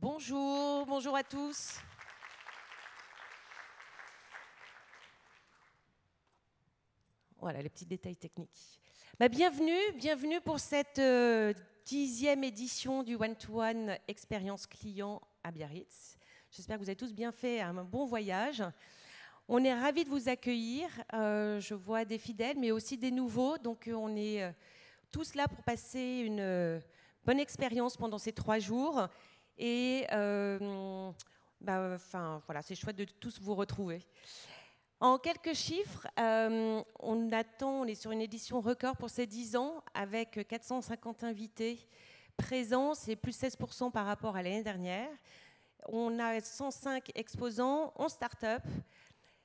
Bonjour, bonjour à tous. Voilà les petits détails techniques. Bienvenue pour cette 10e édition du One-to-One Expérience Client à Biarritz. J'espère que vous avez tous bien fait un bon voyage. On est ravis de vous accueillir. Je vois des fidèles, mais aussi des nouveaux. Donc on est tous là pour passer une bonne expérience pendant ces 3 jours. Et voilà, c'est chouette de tous vous retrouver. En quelques chiffres, on est sur une édition record pour ces 10 ans avec 450 invités présents, c'est plus 16% par rapport à l'année dernière. On a 105 exposants, 11 startups,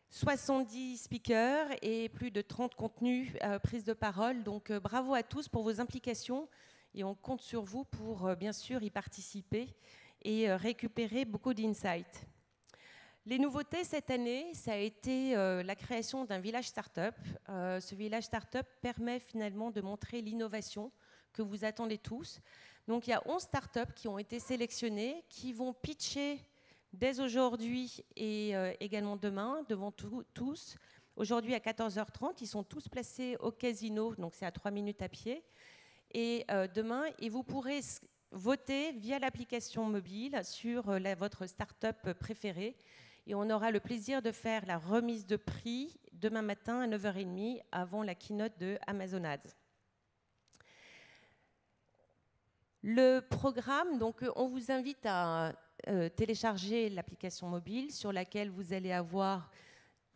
70 speakers et plus de 30 contenus prises de parole. Donc bravo à tous pour vos implications et on compte sur vous pour bien sûr y participer et récupérer beaucoup d'insights. Les nouveautés cette année, ça a été la création d'un village startup. Ce village startup permet finalement de montrer l'innovation que vous attendez tous. Donc il y a 11 startups qui ont été sélectionnées, qui vont pitcher dès aujourd'hui et également demain devant tous. Aujourd'hui à 14h30, ils sont tous placés au casino, donc c'est à 3 minutes à pied. Et demain, et vous pourrez voter via l'application mobile sur votre startup préférée. Et on aura le plaisir de faire la remise de prix demain matin à 9h30 avant la keynote de Amazon Ads. Le programme, donc on vous invite à télécharger l'application mobile sur laquelle vous allez avoir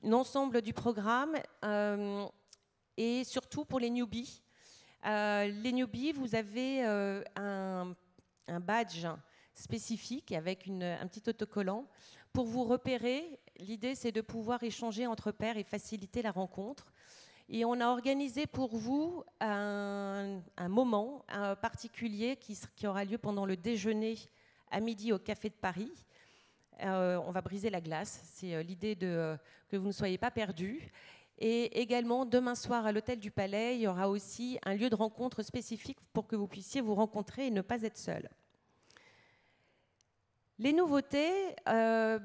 l'ensemble du programme et surtout pour les newbies. Les newbies, vous avez un badge spécifique avec un petit autocollant pour vous repérer. L'idée, c'est de pouvoir échanger entre pairs et faciliter la rencontre. Et on a organisé pour vous un moment particulier qui aura lieu pendant le déjeuner à midi au Café de Paris. On va briser la glace. C'est l'idée que vous ne soyez pas perdus. Et également, demain soir, à l'Hôtel du Palais, il y aura aussi un lieu de rencontre spécifique pour que vous puissiez vous rencontrer et ne pas être seul. Les nouveautés,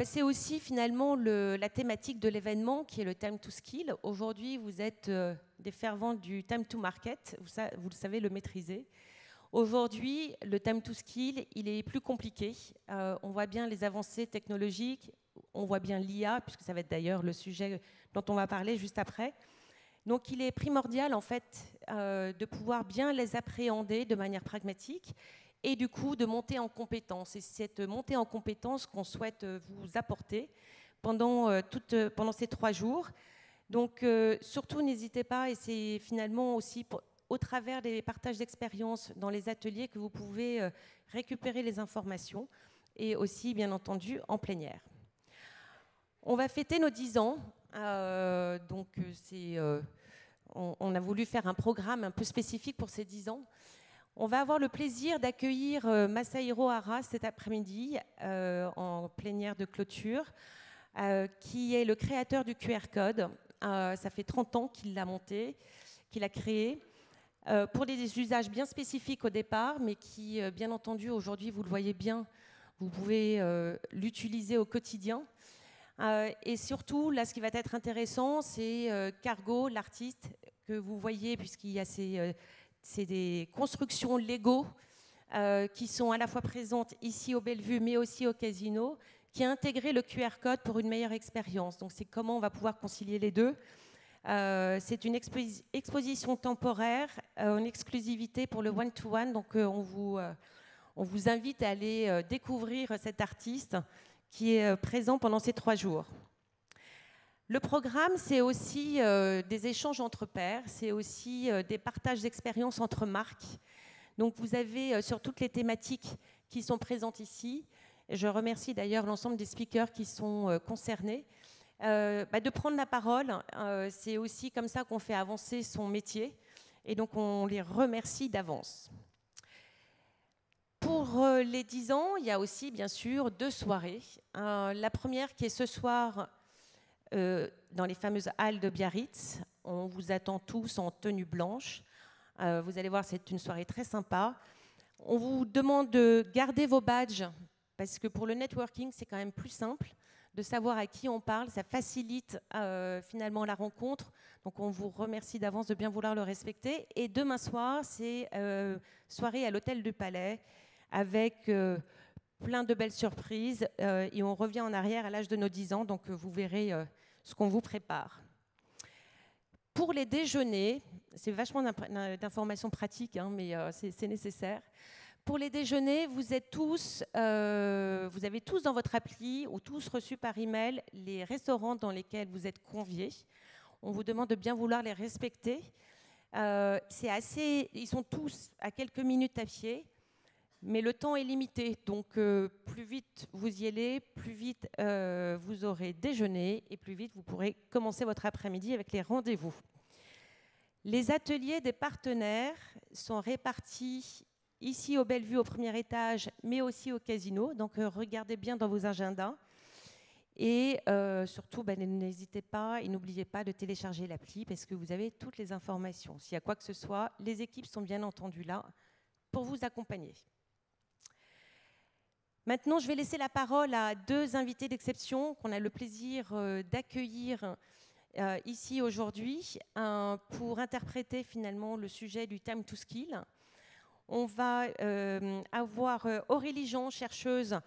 c'est aussi finalement la thématique de l'événement qui est le Time to Skill. Aujourd'hui, vous êtes des fervents du Time to Market, vous le savez le maîtriser. Aujourd'hui, le Time to Skill, il est plus compliqué. On voit bien les avancées technologiques, on voit bien l'IA, puisque ça va être d'ailleurs le sujet dont on va parler juste après. Donc il est primordial en fait de pouvoir bien les appréhender de manière pragmatique et du coup de monter en compétence. Et c'est cette montée en compétence qu'on souhaite vous apporter pendant ces 3 jours. Donc surtout n'hésitez pas, et c'est finalement aussi au travers des partages d'expériences dans les ateliers que vous pouvez récupérer les informations et aussi bien entendu en plénière. On va fêter nos 10 ans, on a voulu faire un programme un peu spécifique pour ces 10 ans. On va avoir le plaisir d'accueillir Masahiro Hara cet après-midi en plénière de clôture, qui est le créateur du QR code. Ça fait 30 ans qu'il l'a monté, qu'il a créé, pour des usages bien spécifiques au départ, mais qui, bien entendu, aujourd'hui, vous le voyez bien, vous pouvez l'utiliser au quotidien. Et surtout, là, ce qui va être intéressant, c'est Cargo, l'artiste que vous voyez, puisqu'il y a c'est des constructions Lego qui sont à la fois présentes ici au Bellevue, mais aussi au casino, qui a intégré le QR code pour une meilleure expérience. Donc, c'est comment on va pouvoir concilier les deux. C'est une exposition temporaire en exclusivité pour le one-to-one. Donc, on vous invite à aller découvrir cet artiste qui est présent pendant ces 3 jours. Le programme, c'est aussi des échanges entre pairs, c'est aussi des partages d'expériences entre marques. Donc vous avez sur toutes les thématiques qui sont présentes ici, et je remercie d'ailleurs l'ensemble des speakers qui sont concernés, de prendre la parole. C'est aussi comme ça qu'on fait avancer son métier, et donc on les remercie d'avance. Pour les 10 ans, il y a aussi bien sûr 2 soirées. La première qui est ce soir dans les fameuses halles de Biarritz. On vous attend tous en tenue blanche. Vous allez voir, c'est une soirée très sympa. On vous demande de garder vos badges parce que pour le networking, c'est quand même plus simple de savoir à qui on parle, ça facilite finalement la rencontre. Donc on vous remercie d'avance de bien vouloir le respecter. Et demain soir, c'est soirée à l'Hôtel du Palais avec plein de belles surprises. Et on revient en arrière à l'âge de nos 10 ans, donc vous verrez ce qu'on vous prépare. Pour les déjeuners, c'est vachement d'informations pratiques, hein, mais c'est nécessaire. Pour les déjeuners, vous avez tous dans votre appli ou tous reçu par email les restaurants dans lesquels vous êtes conviés. On vous demande de bien vouloir les respecter. Ils sont tous à quelques minutes à pied, mais le temps est limité. Donc, plus vite vous y allez, plus vite vous aurez déjeuné et plus vite vous pourrez commencer votre après-midi avec les rendez-vous. Les ateliers des partenaires sont répartis ici au Bellevue au premier étage, mais aussi au casino. Donc regardez bien dans vos agendas. Et surtout, n'hésitez pas et n'oubliez pas de télécharger l'appli parce que vous avez toutes les informations. S'il y a quoi que ce soit, les équipes sont bien entendu là pour vous accompagner. Maintenant, je vais laisser la parole à deux invités d'exception qu'on a le plaisir d'accueillir ici aujourd'hui pour interpréter finalement le sujet du Time to Skill. On va avoir Aurélie Jean, chercheuse,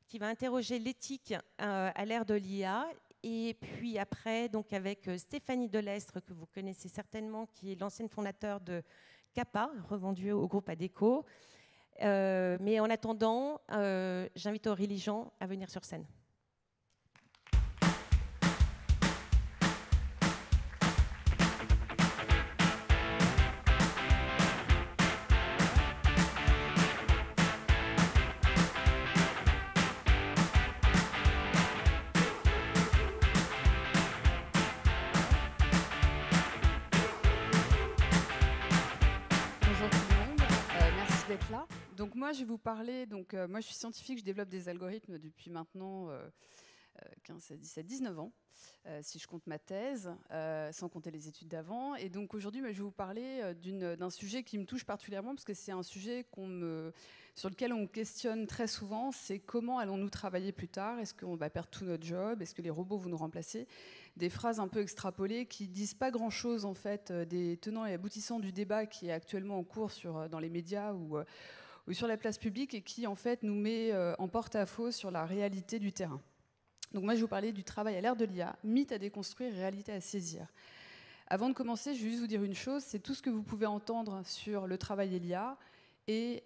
qui va interroger l'éthique à l'ère de l'IA. Et puis après, donc avec Stéphanie Delestre, que vous connaissez certainement, qui est l'ancienne fondateur de Kappa, revendue au groupe Adecco. Mais en attendant, j'invite Aurélie Jean à venir sur scène. Là. Donc moi, je vais vous parler, moi je suis scientifique, je développe des algorithmes depuis maintenant 15, 17, 19 ans, si je compte ma thèse, sans compter les études d'avant. Et donc aujourd'hui, je vais vous parler d'un sujet qui me touche particulièrement, parce que c'est un sujet sur lequel on questionne très souvent, c'est comment allons-nous travailler plus tard? Est-ce qu'on va perdre tout notre job? Est-ce que les robots vont nous remplacer? Des phrases un peu extrapolées qui disent pas grand-chose en fait des tenants et aboutissants du débat qui est actuellement en cours dans les médias ou sur la place publique et qui en fait nous met en porte-à-faux sur la réalité du terrain. Donc moi je vais vous parler du travail à l'ère de l'IA, mythe à déconstruire, réalité à saisir. Avant de commencer, je vais juste vous dire une chose, c'est tout ce que vous pouvez entendre sur le travail et l'IA est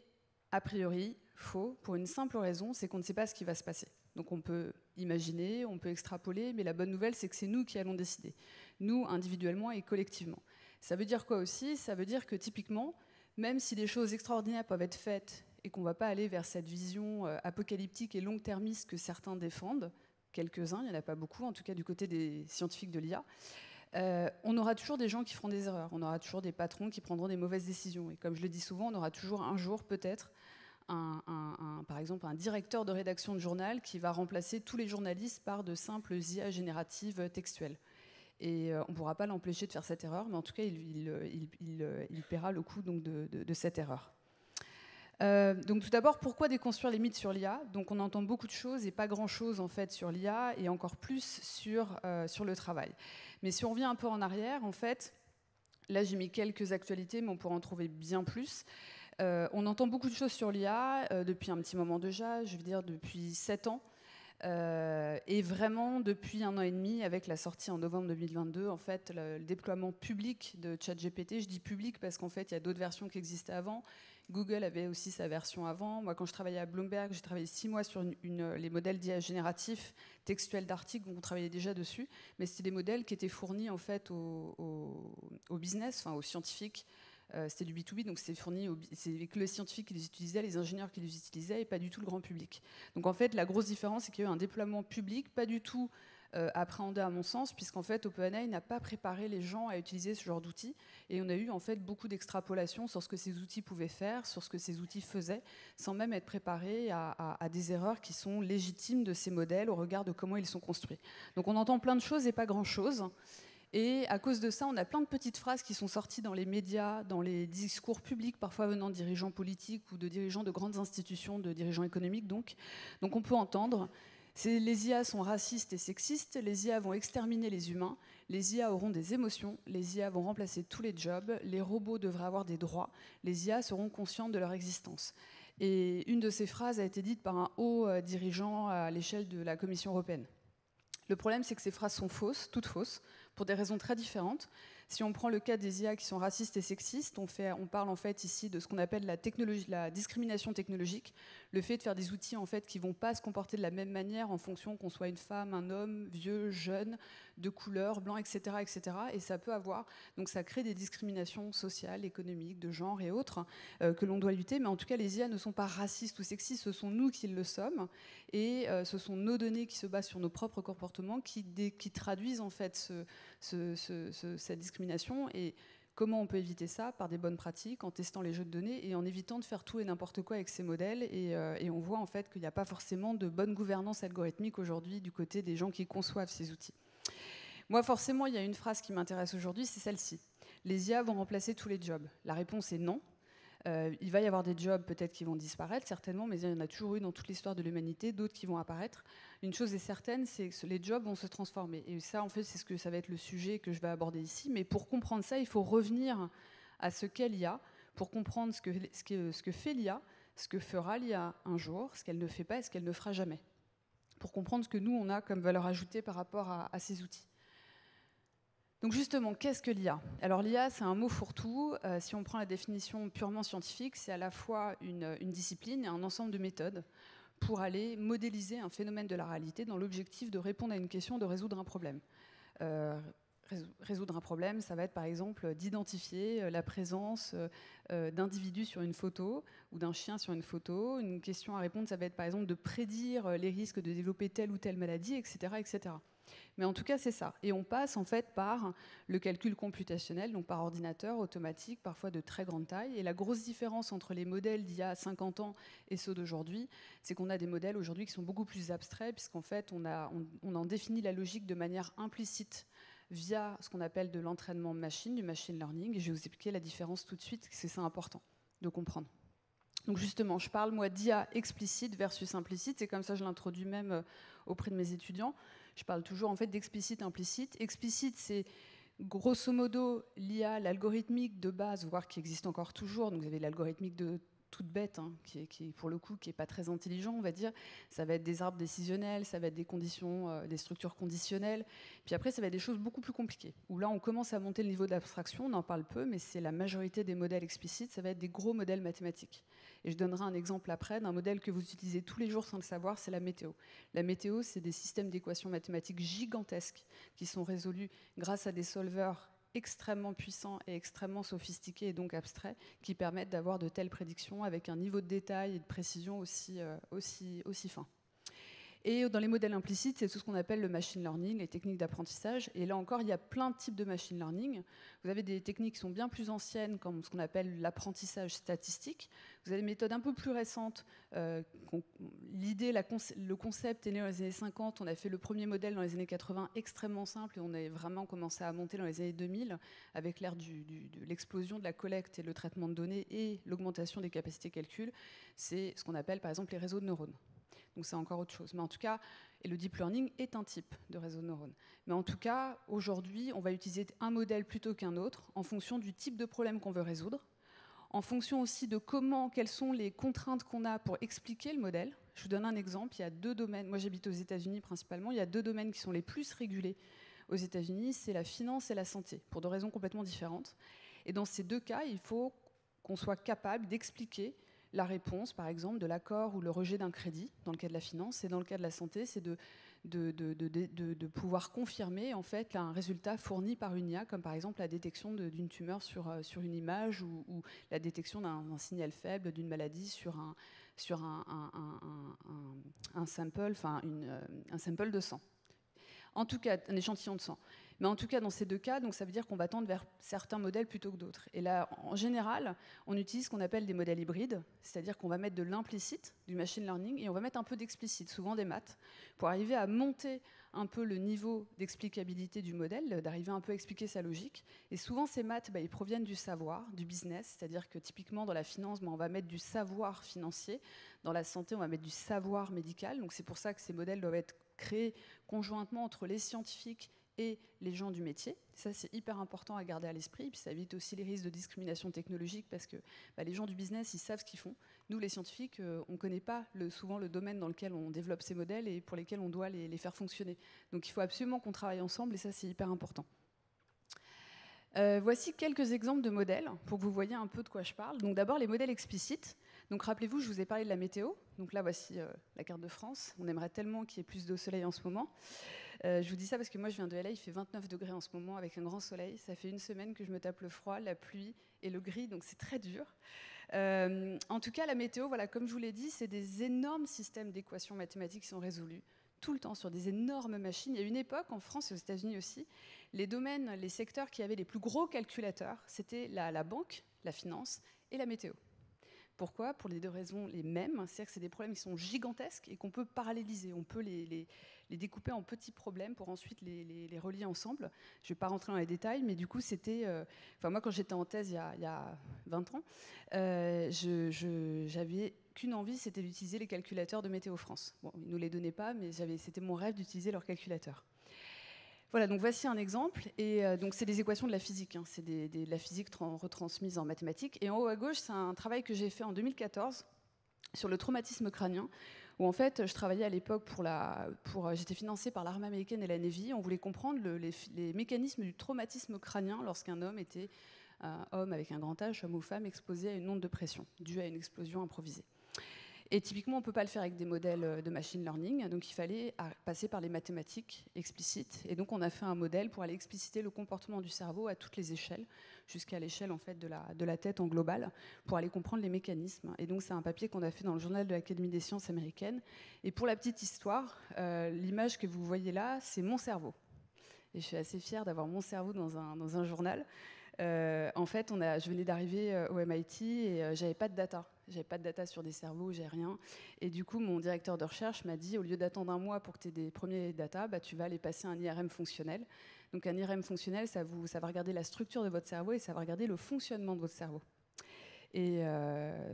a priori faux pour une simple raison, c'est qu'on ne sait pas ce qui va se passer. Donc on peut imaginer, on peut extrapoler, mais la bonne nouvelle, c'est que c'est nous qui allons décider, nous individuellement et collectivement. Ça veut dire quoi aussi? Ça veut dire que typiquement, même si des choses extraordinaires peuvent être faites et qu'on ne va pas aller vers cette vision apocalyptique et long-termiste que certains défendent, quelques-uns, il n'y en a pas beaucoup, en tout cas du côté des scientifiques de l'IA, on aura toujours des gens qui feront des erreurs, on aura toujours des patrons qui prendront des mauvaises décisions. Et comme je le dis souvent, on aura toujours un jour peut-être par exemple un directeur de rédaction de journal qui va remplacer tous les journalistes par de simples IA génératives textuelles. Et on ne pourra pas l'empêcher de faire cette erreur, mais en tout cas, il paiera le coût donc, de cette erreur. Donc tout d'abord, pourquoi déconstruire les mythes sur l'IA? Donc on entend beaucoup de choses et pas grand-chose en fait sur l'IA et encore plus sur le travail. Mais si on revient un peu en arrière, en fait, là j'ai mis quelques actualités, mais on pourra en trouver bien plus. On entend beaucoup de choses sur l'IA depuis un petit moment déjà, je veux dire depuis 7 ans. Et vraiment depuis 1 an et demi, avec la sortie en novembre 2022, en fait, le déploiement public de ChatGPT, je dis public parce qu'en fait, il y a d'autres versions qui existaient avant. Google avait aussi sa version avant. Moi, quand je travaillais à Bloomberg, j'ai travaillé 6 mois sur les modèles d'IA génératifs textuels d'articles, donc on travaillait déjà dessus. Mais c'était des modèles qui étaient fournis en fait au business, enfin aux scientifiques. C'était du B2B, donc c'est fourni, c'est que les scientifiques qui les utilisaient, les ingénieurs qui les utilisaient, et pas du tout le grand public. Donc en fait, la grosse différence, c'est qu'il y a eu un déploiement public, pas du tout appréhendé à mon sens, puisqu'en fait, OpenAI n'a pas préparé les gens à utiliser ce genre d'outils, et on a eu en fait beaucoup d'extrapolations sur ce que ces outils pouvaient faire, sur ce que ces outils faisaient, sans même être préparés à des erreurs qui sont légitimes de ces modèles au regard de comment ils sont construits. Donc on entend plein de choses et pas grand-chose. Et à cause de ça, on a plein de petites phrases qui sont sorties dans les médias, dans les discours publics, parfois venant de dirigeants politiques ou de dirigeants de grandes institutions, de dirigeants économiques. Donc on peut entendre, les IA sont racistes et sexistes, les IA vont exterminer les humains, les IA auront des émotions, les IA vont remplacer tous les jobs, les robots devraient avoir des droits, les IA seront conscientes de leur existence. Et une de ces phrases a été dite par un haut dirigeant à l'échelle de la Commission européenne. Le problème, c'est que ces phrases sont fausses, toutes fausses, pour des raisons très différentes. Si on prend le cas des IA qui sont racistes et sexistes, on parle en fait ici de ce qu'on appelle la discrimination technologique, le fait de faire des outils en fait qui vont pas se comporter de la même manière en fonction qu'on soit une femme, un homme, vieux, jeune, de couleur, blanc, etc., etc. Et ça peut avoir, donc ça crée des discriminations sociales, économiques, de genre et autres que l'on doit lutter. Mais en tout cas, les IA ne sont pas racistes ou sexistes, ce sont nous qui le sommes, et ce sont nos données qui se basent sur nos propres comportements qui traduisent en fait cette discrimination. Et comment on peut éviter ça? Par des bonnes pratiques, en testant les jeux de données et en évitant de faire tout et n'importe quoi avec ces modèles. Et on voit en fait qu'il n'y a pas forcément de bonne gouvernance algorithmique aujourd'hui du côté des gens qui conçoivent ces outils. Moi, forcément, il y a une phrase qui m'intéresse aujourd'hui, c'est celle-ci. Les IA vont remplacer tous les jobs. La réponse est non. Il va y avoir des jobs peut-être qui vont disparaître, certainement, mais il y en a toujours eu dans toute l'histoire de l'humanité, d'autres qui vont apparaître. Une chose est certaine, c'est que les jobs vont se transformer. Et ça, en fait, ça va être le sujet que je vais aborder ici. Mais pour comprendre ça, il faut revenir à ce qu'est l'IA, pour comprendre ce que fait l'IA, ce que fera l'IA un jour, ce qu'elle ne fait pas et ce qu'elle ne fera jamais. Pour comprendre ce que nous, on a comme valeur ajoutée par rapport à ces outils. Donc justement, qu'est-ce que l'IA? Alors l'IA, c'est un mot fourre-tout. Si on prend la définition purement scientifique, c'est à la fois une discipline et un ensemble de méthodes pour aller modéliser un phénomène de la réalité dans l'objectif de répondre à une question, de résoudre un problème. Résoudre un problème, ça va être par exemple d'identifier la présence d'individus sur une photo ou d'un chien sur une photo. Une question à répondre, ça va être par exemple de prédire les risques de développer telle ou telle maladie, etc., etc. Mais en tout cas, c'est ça. Et on passe en fait par le calcul computationnel, donc par ordinateur automatique, parfois de très grande taille. Et la grosse différence entre les modèles d'il y a 50 ans et ceux d'aujourd'hui, c'est qu'on a des modèles aujourd'hui qui sont beaucoup plus abstraits, puisqu'en fait, on en définit la logique de manière implicite via ce qu'on appelle de l'entraînement machine, du machine learning. Et je vais vous expliquer la différence tout de suite, c'est ça important de comprendre. Donc justement, je parle moi d'IA explicite versus implicite, c'est comme ça que je l'introduis même auprès de mes étudiants. Je parle toujours en fait d'explicite, implicite. Explicite, c'est grosso modo l'IA, l'algorithmique de base, voire qui existe encore toujours. Donc vous avez l'algorithmique de toute bête, hein, qui pour le coup qui est pas très intelligent, on va dire. Ça va être des arbres décisionnels, ça va être des conditions, des structures conditionnelles. Puis après, ça va être des choses beaucoup plus compliquées. Où là, on commence à monter le niveau d'abstraction. On en parle peu, mais c'est la majorité des modèles explicites. Ça va être des gros modèles mathématiques. Et je donnerai un exemple après d'un modèle que vous utilisez tous les jours sans le savoir, c'est la météo. La météo, c'est des systèmes d'équations mathématiques gigantesques qui sont résolus grâce à des solvers extrêmement puissants et extrêmement sophistiqués et donc abstraits qui permettent d'avoir de telles prédictions avec un niveau de détail et de précision aussi fin. Et dans les modèles implicites, c'est tout ce qu'on appelle le machine learning, les techniques d'apprentissage. Et là encore, il y a plein de types de machine learning. Vous avez des techniques qui sont bien plus anciennes, comme ce qu'on appelle l'apprentissage statistique. Vous avez des méthodes un peu plus récentes. Le concept est né dans les années 50. On a fait le premier modèle dans les années 80, extrêmement simple. Et on a vraiment commencé à monter dans les années 2000, avec l'ère de l'explosion de la collecte et le traitement de données et l'augmentation des capacités de calcul. C'est ce qu'on appelle, par exemple, les réseaux de neurones. Donc c'est encore autre chose. Mais en tout cas, et le deep learning est un type de réseau de neurones. Mais en tout cas, aujourd'hui, on va utiliser un modèle plutôt qu'un autre en fonction du type de problème qu'on veut résoudre, en fonction aussi de quelles sont les contraintes qu'on a pour expliquer le modèle. Je vous donne un exemple. Il y a 2 domaines. Moi, j'habite aux États-Unis principalement. Il y a 2 domaines qui sont les plus régulés aux États-Unis. C'est la finance et la santé, pour 2 raisons complètement différentes. Et dans ces 2 cas, il faut qu'on soit capable d'expliquer la réponse, par exemple, de l'accord ou le rejet d'un crédit, dans le cas de la finance, et dans le cas de la santé, c'est de pouvoir confirmer en fait un résultat fourni par une IA, comme par exemple la détection d'une tumeur sur une image ou la détection d'un signal faible d'une maladie sur un sample, un sample de sang. En tout cas, un échantillon de sang. Mais en tout cas, dans ces deux cas, donc ça veut dire qu'on va tendre vers certains modèles plutôt que d'autres. Et là, en général, on utilise ce qu'on appelle des modèles hybrides, c'est-à-dire qu'on va mettre de l'implicite, du machine learning, et on va mettre un peu d'explicite, souvent des maths, pour arriver à monter un peu le niveau d'explicabilité du modèle, d'arriver un peu à expliquer sa logique. Et souvent, ces maths, ils proviennent du savoir, du business, c'est-à-dire que typiquement dans la finance, on va mettre du savoir financier, dans la santé, on va mettre du savoir médical. Donc c'est pour ça que ces modèles doivent être créés conjointement entre les scientifiques et les gens du métier. Ça, c'est hyper important à garder à l'esprit. Puis ça évite aussi les risques de discrimination technologique parce que les gens du business, ils savent ce qu'ils font. Nous, les scientifiques, on ne connaît pas souvent le domaine dans lequel on développe ces modèles et pour lesquels on doit les faire fonctionner. Donc il faut absolument qu'on travaille ensemble et ça, c'est hyper important. Voici quelques exemples de modèles pour que vous voyez un peu de quoi je parle. Donc d'abord, les modèles explicites. Donc rappelez-vous, je vous ai parlé de la météo. Donc là, voici la carte de France. On aimerait tellement qu'il y ait plus de soleil en ce moment. Je vous dis ça parce que moi, je viens de LA, il fait 29 degrés en ce moment avec un grand soleil. Ça fait une semaine que je me tape le froid, la pluie et le gris, donc c'est très dur. En tout cas, la météo, voilà, comme je vous l'ai dit, c'est des énormes systèmes d'équations mathématiques qui sont résolus tout le temps sur des énormes machines. Il y a une époque, en France et aux États-Unis aussi, les domaines, les secteurs qui avaient les plus gros calculateurs, c'était la banque, la finance et la météo. Pourquoi? Pour les deux raisons les mêmes, c'est-à-dire que c'est des problèmes qui sont gigantesques et qu'on peut paralléliser, on peut les découper en petits problèmes pour ensuite les relier ensemble. Je ne vais pas rentrer dans les détails, mais du coup, c'était... moi, quand j'étais en thèse il y a 20 ans, j'avais qu'une envie, c'était d'utiliser les calculateurs de Météo France. Bon, ils ne nous les donnaient pas, mais c'était mon rêve d'utiliser leurs calculateurs. Voilà, donc voici un exemple. Et donc c'est des équations de la physique, c'est de la physique retransmise en mathématiques. Et en haut à gauche, c'est un travail que j'ai fait en 2014 sur le traumatisme crânien, où en fait, je travaillais à l'époque j'étais financée par l'armée américaine et la Navy. On voulait comprendre les mécanismes du traumatisme crânien lorsqu'un homme était un homme avec un grand H, homme ou femme, exposé à une onde de pression due à une explosion improvisée. Et typiquement, on ne peut pas le faire avec des modèles de machine learning, donc il fallait passer par les mathématiques explicites. Et donc, on a fait un modèle pour aller expliciter le comportement du cerveau à toutes les échelles, jusqu'à l'échelle en fait de la tête en global, pour aller comprendre les mécanismes. Et donc, c'est un papier qu'on a fait dans le journal de l'Académie des sciences américaine. Et pour la petite histoire, l'image que vous voyez là, c'est mon cerveau. Et je suis assez fière d'avoir mon cerveau dans un journal. En fait, je venais d'arriver au MIT et j'avais pas de data. J'avais pas de data sur des cerveaux, j'ai rien. Et du coup, mon directeur de recherche m'a dit, au lieu d'attendre un mois pour que tu aies des premiers data, tu vas aller passer un IRM fonctionnel. Donc un IRM fonctionnel, ça va regarder la structure de votre cerveau et ça va regarder le fonctionnement de votre cerveau. Et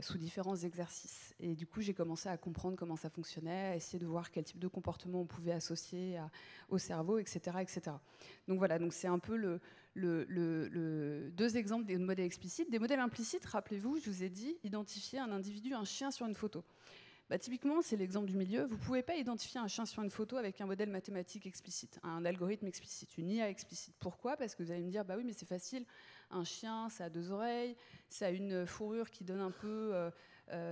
sous différents exercices. Et du coup, j'ai commencé à comprendre comment ça fonctionnait, à essayer de voir quel type de comportement on pouvait associer au cerveau, etc., etc. Donc voilà, donc c'est un peu deux exemples des modèles explicites. Des modèles implicites, rappelez-vous, je vous ai dit, identifier un individu, un chien sur une photo. Typiquement, c'est l'exemple du milieu. Vous ne pouvez pas identifier un chien sur une photo avec un modèle mathématique explicite, un algorithme explicite, une IA explicite. Pourquoi? Parce que vous allez me dire, oui, mais c'est facile. Un chien, ça a 2 oreilles, ça a une fourrure qui donne un peu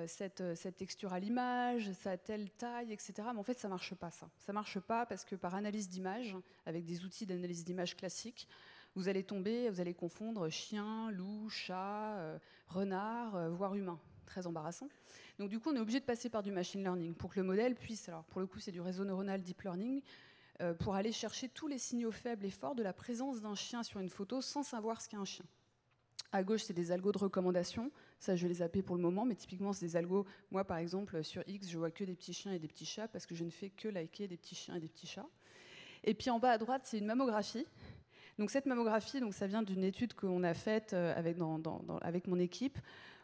cette texture à l'image, ça a telle taille, etc. Mais en fait, ça ne marche pas, ça. Ça ne marche pas parce que par analyse d'image, avec des outils d'analyse d'image classiques, vous allez confondre chien, loup, chat, renard, voire humain. Très embarrassant. Donc du coup, on est obligé de passer par du machine learning pour que le modèle puisse, alors pour le coup, c'est du réseau neuronal deep learning, pour aller chercher tous les signaux faibles et forts de la présence d'un chien sur une photo sans savoir ce qu'est un chien. À gauche, c'est des algos de recommandation. Ça, je vais les zapper pour le moment, mais typiquement, c'est des algos. Moi, par exemple, sur X, je vois que des petits chiens et des petits chats parce que je ne fais que liker des petits chiens et des petits chats. Et puis en bas à droite, c'est une mammographie. Donc cette mammographie, ça vient d'une étude qu'on a faite avec mon équipe,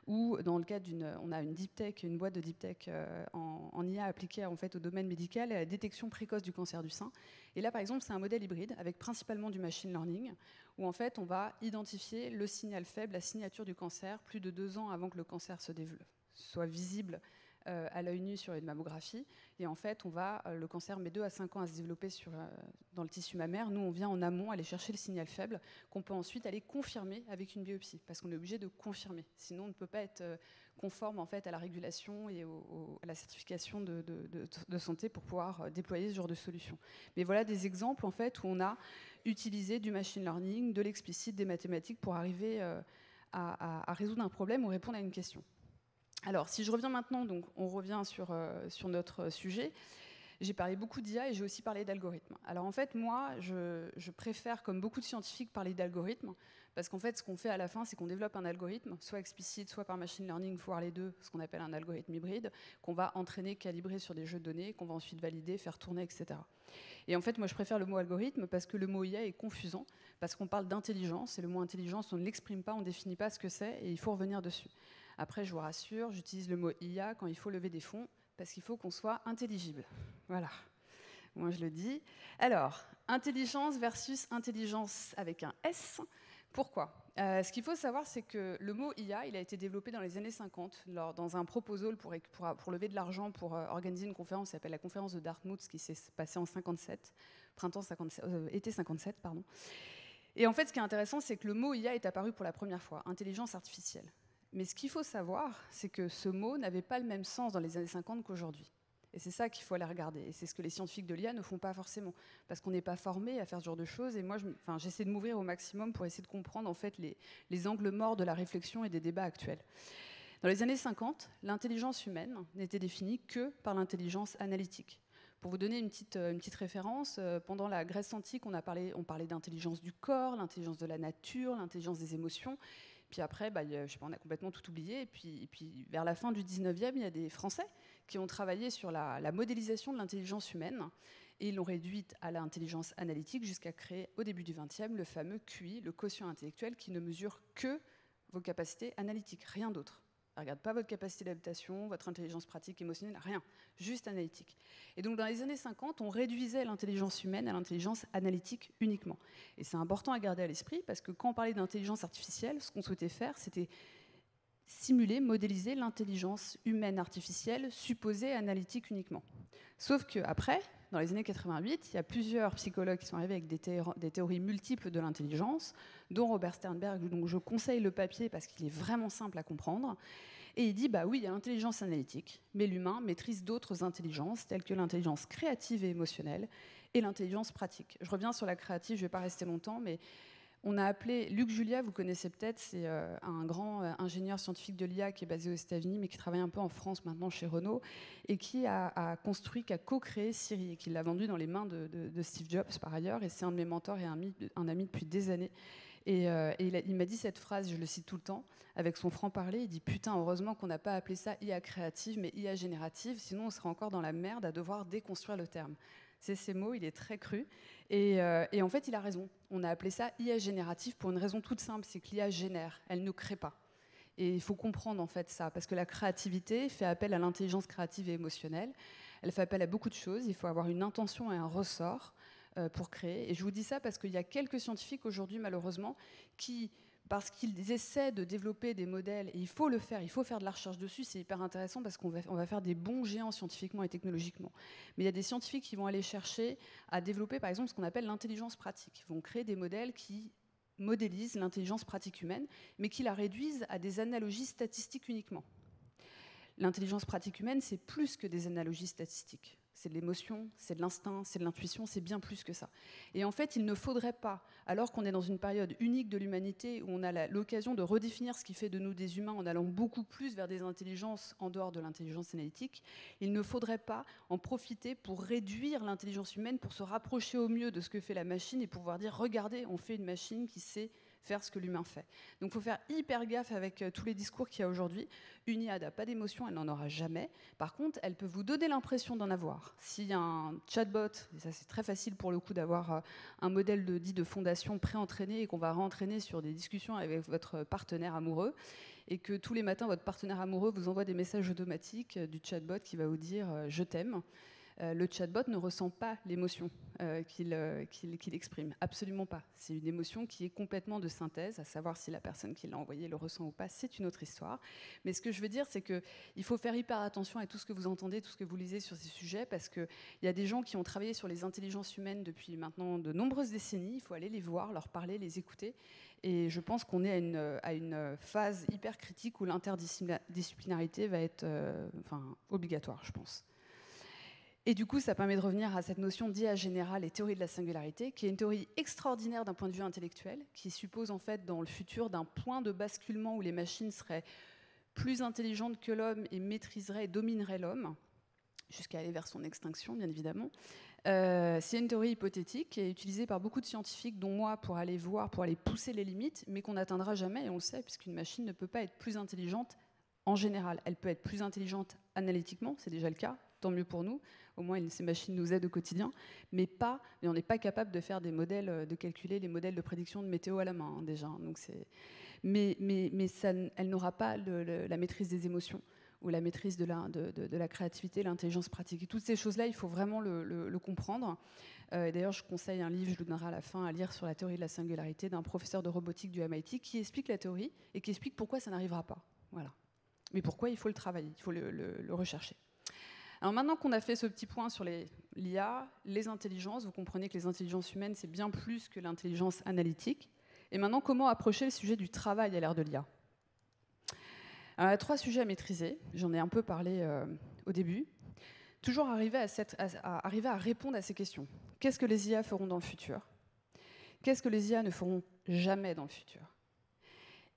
où dans le cadre on a une boîte de deep tech en IA appliquée en fait au domaine médical et à la détection précoce du cancer du sein. Et là, par exemple, c'est un modèle hybride avec principalement du machine learning, où en fait on va identifier le signal faible, la signature du cancer, plus de 2 ans avant que le cancer soit visible à l'œil nu sur une mammographie. Et en fait, le cancer met 2 à 5 ans à se développer dans le tissu mammaire. Nous, on vient en amont aller chercher le signal faible qu'on peut ensuite aller confirmer avec une biopsie, parce qu'on est obligé de confirmer. Sinon, on ne peut pas être conforme en fait à la régulation et à la certification de santé pour pouvoir déployer ce genre de solution. Mais voilà des exemples en fait où on a utilisé du machine learning, de l'explicite, des mathématiques pour arriver à résoudre un problème ou répondre à une question. Alors, si je reviens maintenant, donc on revient sur notre sujet. j'ai parlé beaucoup d'IA et j'ai aussi parlé d'algorithmes. Alors en fait, moi, je préfère, comme beaucoup de scientifiques, parler d'algorithmes, parce qu'en fait, ce qu'on fait à la fin, c'est qu'on développe un algorithme, soit explicite, soit par machine learning, voire les deux, ce qu'on appelle un algorithme hybride, qu'on va entraîner, calibrer sur des jeux de données, qu'on va ensuite valider, faire tourner, etc. Et en fait, moi, je préfère le mot algorithme parce que le mot IA est confusant, parce qu'on parle d'intelligence, et le mot intelligence, on ne l'exprime pas, on ne définit pas ce que c'est, et il faut revenir dessus. Après, je vous rassure, j'utilise le mot IA quand il faut lever des fonds, parce qu'il faut qu'on soit intelligible. Voilà, moi je le dis. Alors, intelligence versus intelligence avec un S. Pourquoi ? Ce qu'il faut savoir, c'est que le mot IA, il a été développé dans les années 50, dans un proposal pour lever de l'argent, pour organiser une conférence qui s'appelle la conférence de Dartmouth, qui s'est passée en 57, été 57, pardon. Et en fait, ce qui est intéressant, c'est que le mot IA est apparu pour la première fois, intelligence artificielle. Mais ce qu'il faut savoir, c'est que ce mot n'avait pas le même sens dans les années 50 qu'aujourd'hui. Et c'est ça qu'il faut aller regarder. Et c'est ce que les scientifiques de l'IA ne font pas forcément, parce qu'on n'est pas formé à faire ce genre de choses. Et moi, j'essaie de m'ouvrir au maximum pour essayer de comprendre en fait, les angles morts de la réflexion et des débats actuels. Dans les années 50, l'intelligence humaine n'était définie que par l'intelligence analytique. Pour vous donner une petite référence, pendant la Grèce antique, on parlait d'intelligence du corps, l'intelligence de la nature, l'intelligence des émotions. Puis après, je sais pas, on a complètement tout oublié. Et puis vers la fin du 19e, il y a des Français qui ont travaillé sur la modélisation de l'intelligence humaine. Et ils l'ont réduite à l'intelligence analytique jusqu'à créer, au début du 20e, le fameux QI, le quotient intellectuel, qui ne mesure que vos capacités analytiques, rien d'autre. Elle ne regarde pas votre capacité d'adaptation, votre intelligence pratique, émotionnelle, rien, juste analytique. Et donc dans les années 50, on réduisait l'intelligence humaine à l'intelligence analytique uniquement. Et c'est important à garder à l'esprit, parce que quand on parlait d'intelligence artificielle, ce qu'on souhaitait faire, c'était simuler, modéliser l'intelligence humaine artificielle supposée analytique uniquement. Sauf qu'après, dans les années 88, il y a plusieurs psychologues qui sont arrivés avec des théories multiples de l'intelligence, dont Robert Sternberg, dont je conseille le papier parce qu'il est vraiment simple à comprendre. Et il dit, bah oui, il y a l'intelligence analytique, mais l'humain maîtrise d'autres intelligences, telles que l'intelligence créative et émotionnelle, et l'intelligence pratique. Je reviens sur la créative, je ne vais pas rester longtemps, mais on a appelé Luc Julia, vous connaissez peut-être, c'est un grand ingénieur scientifique de l'IA qui est basé aux États-Unis, mais qui travaille un peu en France maintenant chez Renault, et qui a construit, qui a co-créé Siri, et qui l'a vendu dans les mains de Steve Jobs par ailleurs, et c'est un de mes mentors et un ami depuis des années. Et il m'a dit cette phrase, je le cite tout le temps, avec son franc-parler, il dit « Putain, heureusement qu'on n'a pas appelé ça IA créative, mais IA générative, sinon on serait encore dans la merde à devoir déconstruire le terme. » C'est ces mots, il est très cru. Et en fait, il a raison. On a appelé ça IA générative pour une raison toute simple, c'est que l'IA génère, elle ne crée pas. Et il faut comprendre en fait ça, parce que la créativité fait appel à l'intelligence créative et émotionnelle. Elle fait appel à beaucoup de choses. Il faut avoir une intention et un ressort pour créer. Et je vous dis ça parce qu'il y a quelques scientifiques aujourd'hui, malheureusement, qui, parce qu'ils essaient de développer des modèles, et il faut le faire, il faut faire de la recherche dessus, c'est hyper intéressant parce qu'on va faire des bons géants scientifiquement et technologiquement. Mais il y a des scientifiques qui vont aller chercher à développer, par exemple, ce qu'on appelle l'intelligence pratique. Ils vont créer des modèles qui modélisent l'intelligence pratique humaine, mais qui la réduisent à des analogies statistiques uniquement. L'intelligence pratique humaine, c'est plus que des analogies statistiques. C'est de l'émotion, c'est de l'instinct, c'est de l'intuition, c'est bien plus que ça. Et en fait, il ne faudrait pas, alors qu'on est dans une période unique de l'humanité, où on a l'occasion de redéfinir ce qui fait de nous des humains en allant beaucoup plus vers des intelligences en dehors de l'intelligence analytique, il ne faudrait pas en profiter pour réduire l'intelligence humaine, pour se rapprocher au mieux de ce que fait la machine et pouvoir dire, regardez, on fait une machine qui sait faire ce que l'humain fait. Donc il faut faire hyper gaffe avec tous les discours qu'il y a aujourd'hui. Une IA n'a pas d'émotion, elle n'en aura jamais. Par contre, elle peut vous donner l'impression d'en avoir. S'il y a un chatbot, et ça c'est très facile pour le coup d'avoir un modèle dit de fondation pré-entraîné et qu'on va réentraîner sur des discussions avec votre partenaire amoureux, et que tous les matins votre partenaire amoureux vous envoie des messages automatiques du chatbot qui va vous dire « je t'aime ». Le chatbot ne ressent pas l'émotion qu'il exprime, absolument pas. C'est une émotion qui est complètement de synthèse, à savoir si la personne qui l'a envoyé le ressent ou pas, c'est une autre histoire. Mais ce que je veux dire, c'est qu'il faut faire hyper attention à tout ce que vous entendez, tout ce que vous lisez sur ces sujets, parce qu'il y a des gens qui ont travaillé sur les intelligences humaines depuis maintenant de nombreuses décennies, il faut aller les voir, leur parler, les écouter, et je pense qu'on est à une phase hyper critique où l'interdisciplinarité va être obligatoire, je pense. Et du coup, ça permet de revenir à cette notion d'IA générale et théorie de la singularité, qui est une théorie extraordinaire d'un point de vue intellectuel, qui suppose en fait dans le futur d'un point de basculement où les machines seraient plus intelligentes que l'homme et maîtriseraient et domineraient l'homme. jusqu'à aller vers son extinction, bien évidemment. C'est une théorie hypothétique qui est utilisée par beaucoup de scientifiques, dont moi, pour aller voir, pour aller pousser les limites, mais qu'on n'atteindra jamais, et on le sait, puisqu'une machine ne peut pas être plus intelligente en général. Elle peut être plus intelligente analytiquement, c'est déjà le cas, tant mieux pour nous, au moins ces machines nous aident au quotidien, mais on n'est pas capable de faire des modèles, de calculer les modèles de prédiction de météo à la main, déjà. Donc mais elle n'aura pas la maîtrise des émotions, ou la maîtrise de la créativité, l'intelligence pratique. Et toutes ces choses-là, il faut vraiment le comprendre. D'ailleurs, je conseille un livre, je le donnerai à la fin, à lire sur la théorie de la singularité d'un professeur de robotique du MIT qui explique la théorie et qui explique pourquoi ça n'arrivera pas. Voilà. Mais pourquoi il faut le travailler, il faut le rechercher. Alors maintenant qu'on a fait ce petit point sur l'IA, les intelligences, vous comprenez que les intelligences humaines, c'est bien plus que l'intelligence analytique. Et maintenant, comment approcher le sujet du travail à l'ère de l'IA ? Alors, il y a 3 sujets à maîtriser, j'en ai un peu parlé au début. Toujours arriver à répondre à ces questions. Qu'est-ce que les IA feront dans le futur ? Qu'est-ce que les IA ne feront jamais dans le futur ?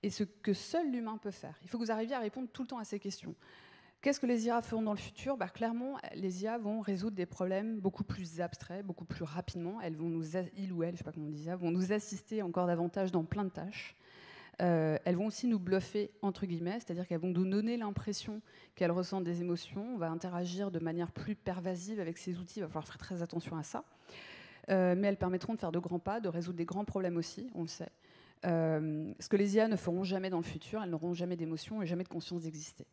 Et ce que seul l'humain peut faire. Il faut que vous arriviez à répondre tout le temps à ces questions. Qu'est-ce que les IA feront dans le futur ? Clairement, les IA vont résoudre des problèmes beaucoup plus abstraits, beaucoup plus rapidement. Elles vont il ou elle, je ne sais pas comment on dit ça, vont nous assister encore davantage dans plein de tâches. Elles vont aussi nous bluffer, entre guillemets, c'est-à-dire qu'elles vont nous donner l'impression qu'elles ressentent des émotions. On va interagir de manière plus pervasive avec ces outils, il va falloir faire très attention à ça. Mais elles permettront de faire de grands pas, de résoudre des grands problèmes aussi, on le sait. Ce que les IA ne feront jamais dans le futur, elles n'auront jamais d'émotion et jamais de conscience d'exister.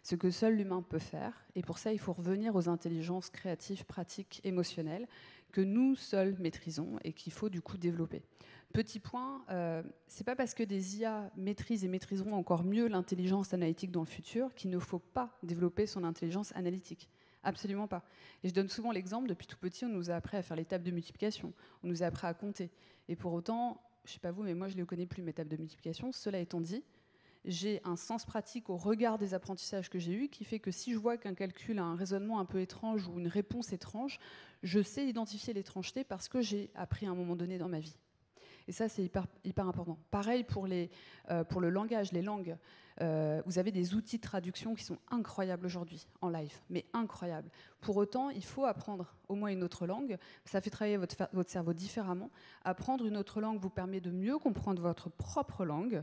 Ce que seul l'humain peut faire, et pour ça il faut revenir aux intelligences créatives, pratiques, émotionnelles, que nous seuls maîtrisons et qu'il faut du coup développer. Petit point, c'est pas parce que des IA maîtrisent et maîtriseront encore mieux l'intelligence analytique dans le futur qu'il ne faut pas développer son intelligence analytique. Absolument pas. Et je donne souvent l'exemple, depuis tout petit, on nous a appris à faire les tables de multiplication, on nous a appris à compter. Et pour autant, je sais pas vous, mais moi je ne les connais plus, mes tables de multiplication. Cela étant dit, j'ai un sens pratique au regard des apprentissages que j'ai eus qui fait que si je vois qu'un calcul a un raisonnement un peu étrange ou une réponse étrange, je sais identifier l'étrangeté parce que j'ai appris à un moment donné dans ma vie. Et ça, c'est hyper important. Pareil pour le langage, les langues. Vous avez des outils de traduction qui sont incroyables aujourd'hui, en live, mais incroyables. Pour autant, il faut apprendre au moins une autre langue. Ça fait travailler votre cerveau différemment. Apprendre une autre langue vous permet de mieux comprendre votre propre langue.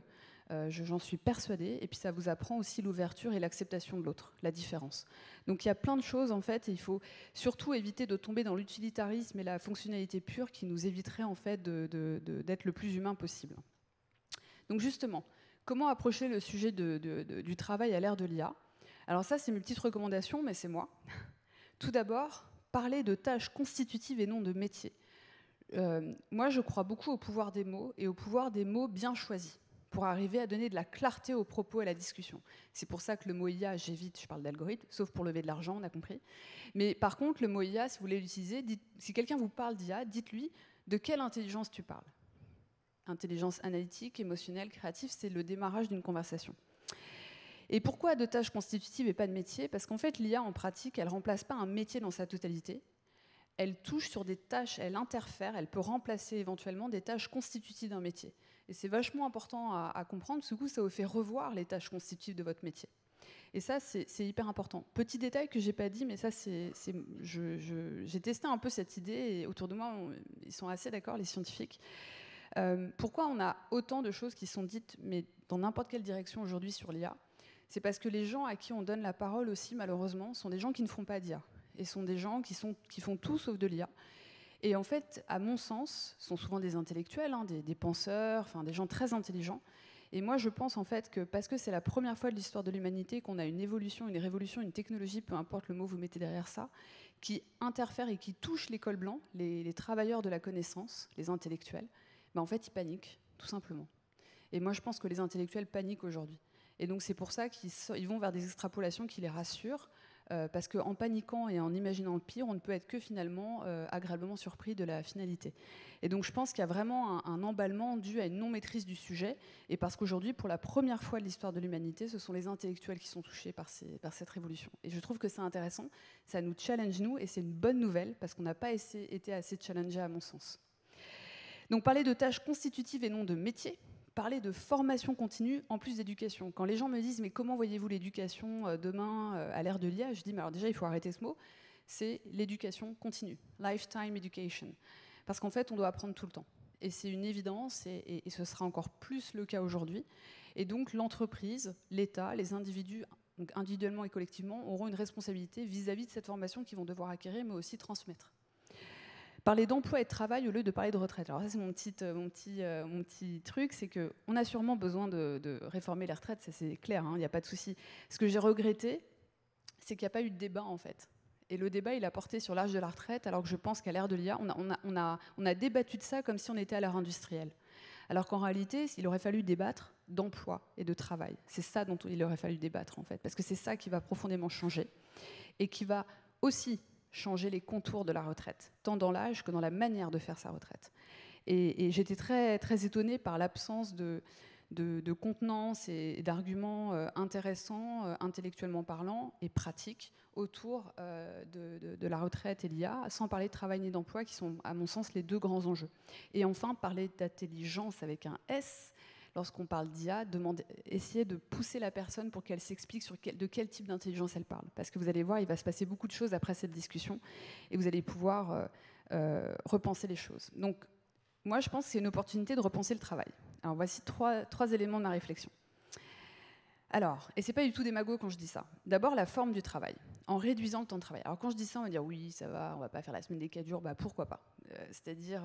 J'en suis persuadée. Et puis ça vous apprend aussi l'ouverture et l'acceptation de l'autre, la différence. Donc il y a plein de choses en fait. Et il faut surtout éviter de tomber dans l'utilitarisme et la fonctionnalité pure qui nous éviterait en fait d'être le plus humain possible. Donc justement, comment approcher le sujet du travail à l'ère de l'IA ? Alors ça, c'est mes petites recommandations, mais c'est moi. Tout d'abord, parler de tâches constitutives et non de métiers. Moi, je crois beaucoup au pouvoir des mots et au pouvoir des mots bien choisis, pour arriver à donner de la clarté aux propos et à la discussion. C'est pour ça que le mot IA, j'évite, je parle d'algorithme, sauf pour lever de l'argent, on a compris. Mais par contre, le mot IA, si vous voulez l'utiliser, si quelqu'un vous parle d'IA, dites-lui de quelle intelligence tu parles. Intelligence analytique, émotionnelle, créative, c'est le démarrage d'une conversation. Et pourquoi de tâches constitutives et pas de métier ? Parce qu'en fait, l'IA, en pratique, elle ne remplace pas un métier dans sa totalité. Elle touche sur des tâches, elle interfère, elle peut remplacer éventuellement des tâches constitutives d'un métier. Et c'est vachement important à comprendre, parce que du coup, ça vous fait revoir les tâches constitutives de votre métier. Et ça, c'est hyper important. Petit détail que je n'ai pas dit, mais ça, j'ai testé un peu cette idée, et autour de moi, ils sont assez d'accord, les scientifiques. Pourquoi on a autant de choses qui sont dites, mais dans n'importe quelle direction aujourd'hui sur l'IA ? C'est parce que les gens à qui on donne la parole aussi, malheureusement, sont des gens qui ne font pas d'IA. Et sont des gens qui font tout sauf de l'IA. Et en fait, à mon sens, ce sont souvent des intellectuels, hein, des penseurs, enfin, des gens très intelligents. Et moi, je pense en fait que parce que c'est la première fois de l'histoire de l'humanité qu'on a une évolution, une révolution, une technologie, peu importe le mot que vous mettez derrière ça, qui interfère et qui touche les cols blancs, les travailleurs de la connaissance, les intellectuels, ben en fait, ils paniquent, tout simplement. Et moi, je pense que les intellectuels paniquent aujourd'hui. Et donc, c'est pour ça qu'ils vont vers des extrapolations qui les rassurent, parce qu'en paniquant et en imaginant le pire, on ne peut être que finalement agréablement surpris de la finalité. Et donc je pense qu'il y a vraiment un emballement dû à une non-maîtrise du sujet, et parce qu'aujourd'hui, pour la première fois de l'histoire de l'humanité, ce sont les intellectuels qui sont touchés par cette révolution. Et je trouve que c'est intéressant, ça nous challenge nous, et c'est une bonne nouvelle, parce qu'on n'a pas été assez challengé à mon sens. Donc parler de tâches constitutives et non de métiers, parler de formation continue en plus d'éducation. Quand les gens me disent « mais comment voyez-vous l'éducation demain à l'ère de l'IA ?» Je dis « mais alors déjà, il faut arrêter ce mot, c'est l'éducation continue, lifetime education. » Parce qu'en fait, on doit apprendre tout le temps. Et c'est une évidence, et ce sera encore plus le cas aujourd'hui. Et donc, l'entreprise, l'État, les individus, donc individuellement et collectivement, auront une responsabilité vis-à-vis de cette formation qu'ils vont devoir acquérir, mais aussi transmettre. Parler d'emploi et de travail au lieu de parler de retraite. Alors ça, c'est mon petit truc, c'est qu'on a sûrement besoin de réformer les retraites, ça c'est clair, il n'y a pas de souci. Ce que j'ai regretté, c'est qu'il n'y a pas eu de débat, en fait. Et le débat, il a porté sur l'âge de la retraite, alors que je pense qu'à l'ère de l'IA, on a débattu de ça comme si on était à l'ère industrielle. Alors qu'en réalité, il aurait fallu débattre d'emploi et de travail. C'est ça dont il aurait fallu débattre, en fait, parce que c'est ça qui va profondément changer et qui va aussi changer les contours de la retraite, tant dans l'âge que dans la manière de faire sa retraite. Et j'étais très, très étonnée par l'absence de contenance et d'arguments intéressants, intellectuellement parlant et pratiques, autour de la retraite et l'IA, sans parler de travail ni d'emploi, qui sont, à mon sens, les deux grands enjeux. Et enfin, parler d'intelligence avec un S, lorsqu'on parle d'IA, essayer de pousser la personne pour qu'elle s'explique de quel type d'intelligence elle parle. Parce que vous allez voir, il va se passer beaucoup de choses après cette discussion, et vous allez pouvoir repenser les choses. Donc, moi, je pense que c'est une opportunité de repenser le travail. Alors, voici trois éléments de ma réflexion. Alors, et c'est pas du tout démago quand je dis ça. D'abord, la forme du travail, en réduisant le temps de travail. Alors, quand je dis ça, on va dire oui, ça va, on va pas faire la semaine des 4 jours, bah pourquoi pas. C'est-à-dire,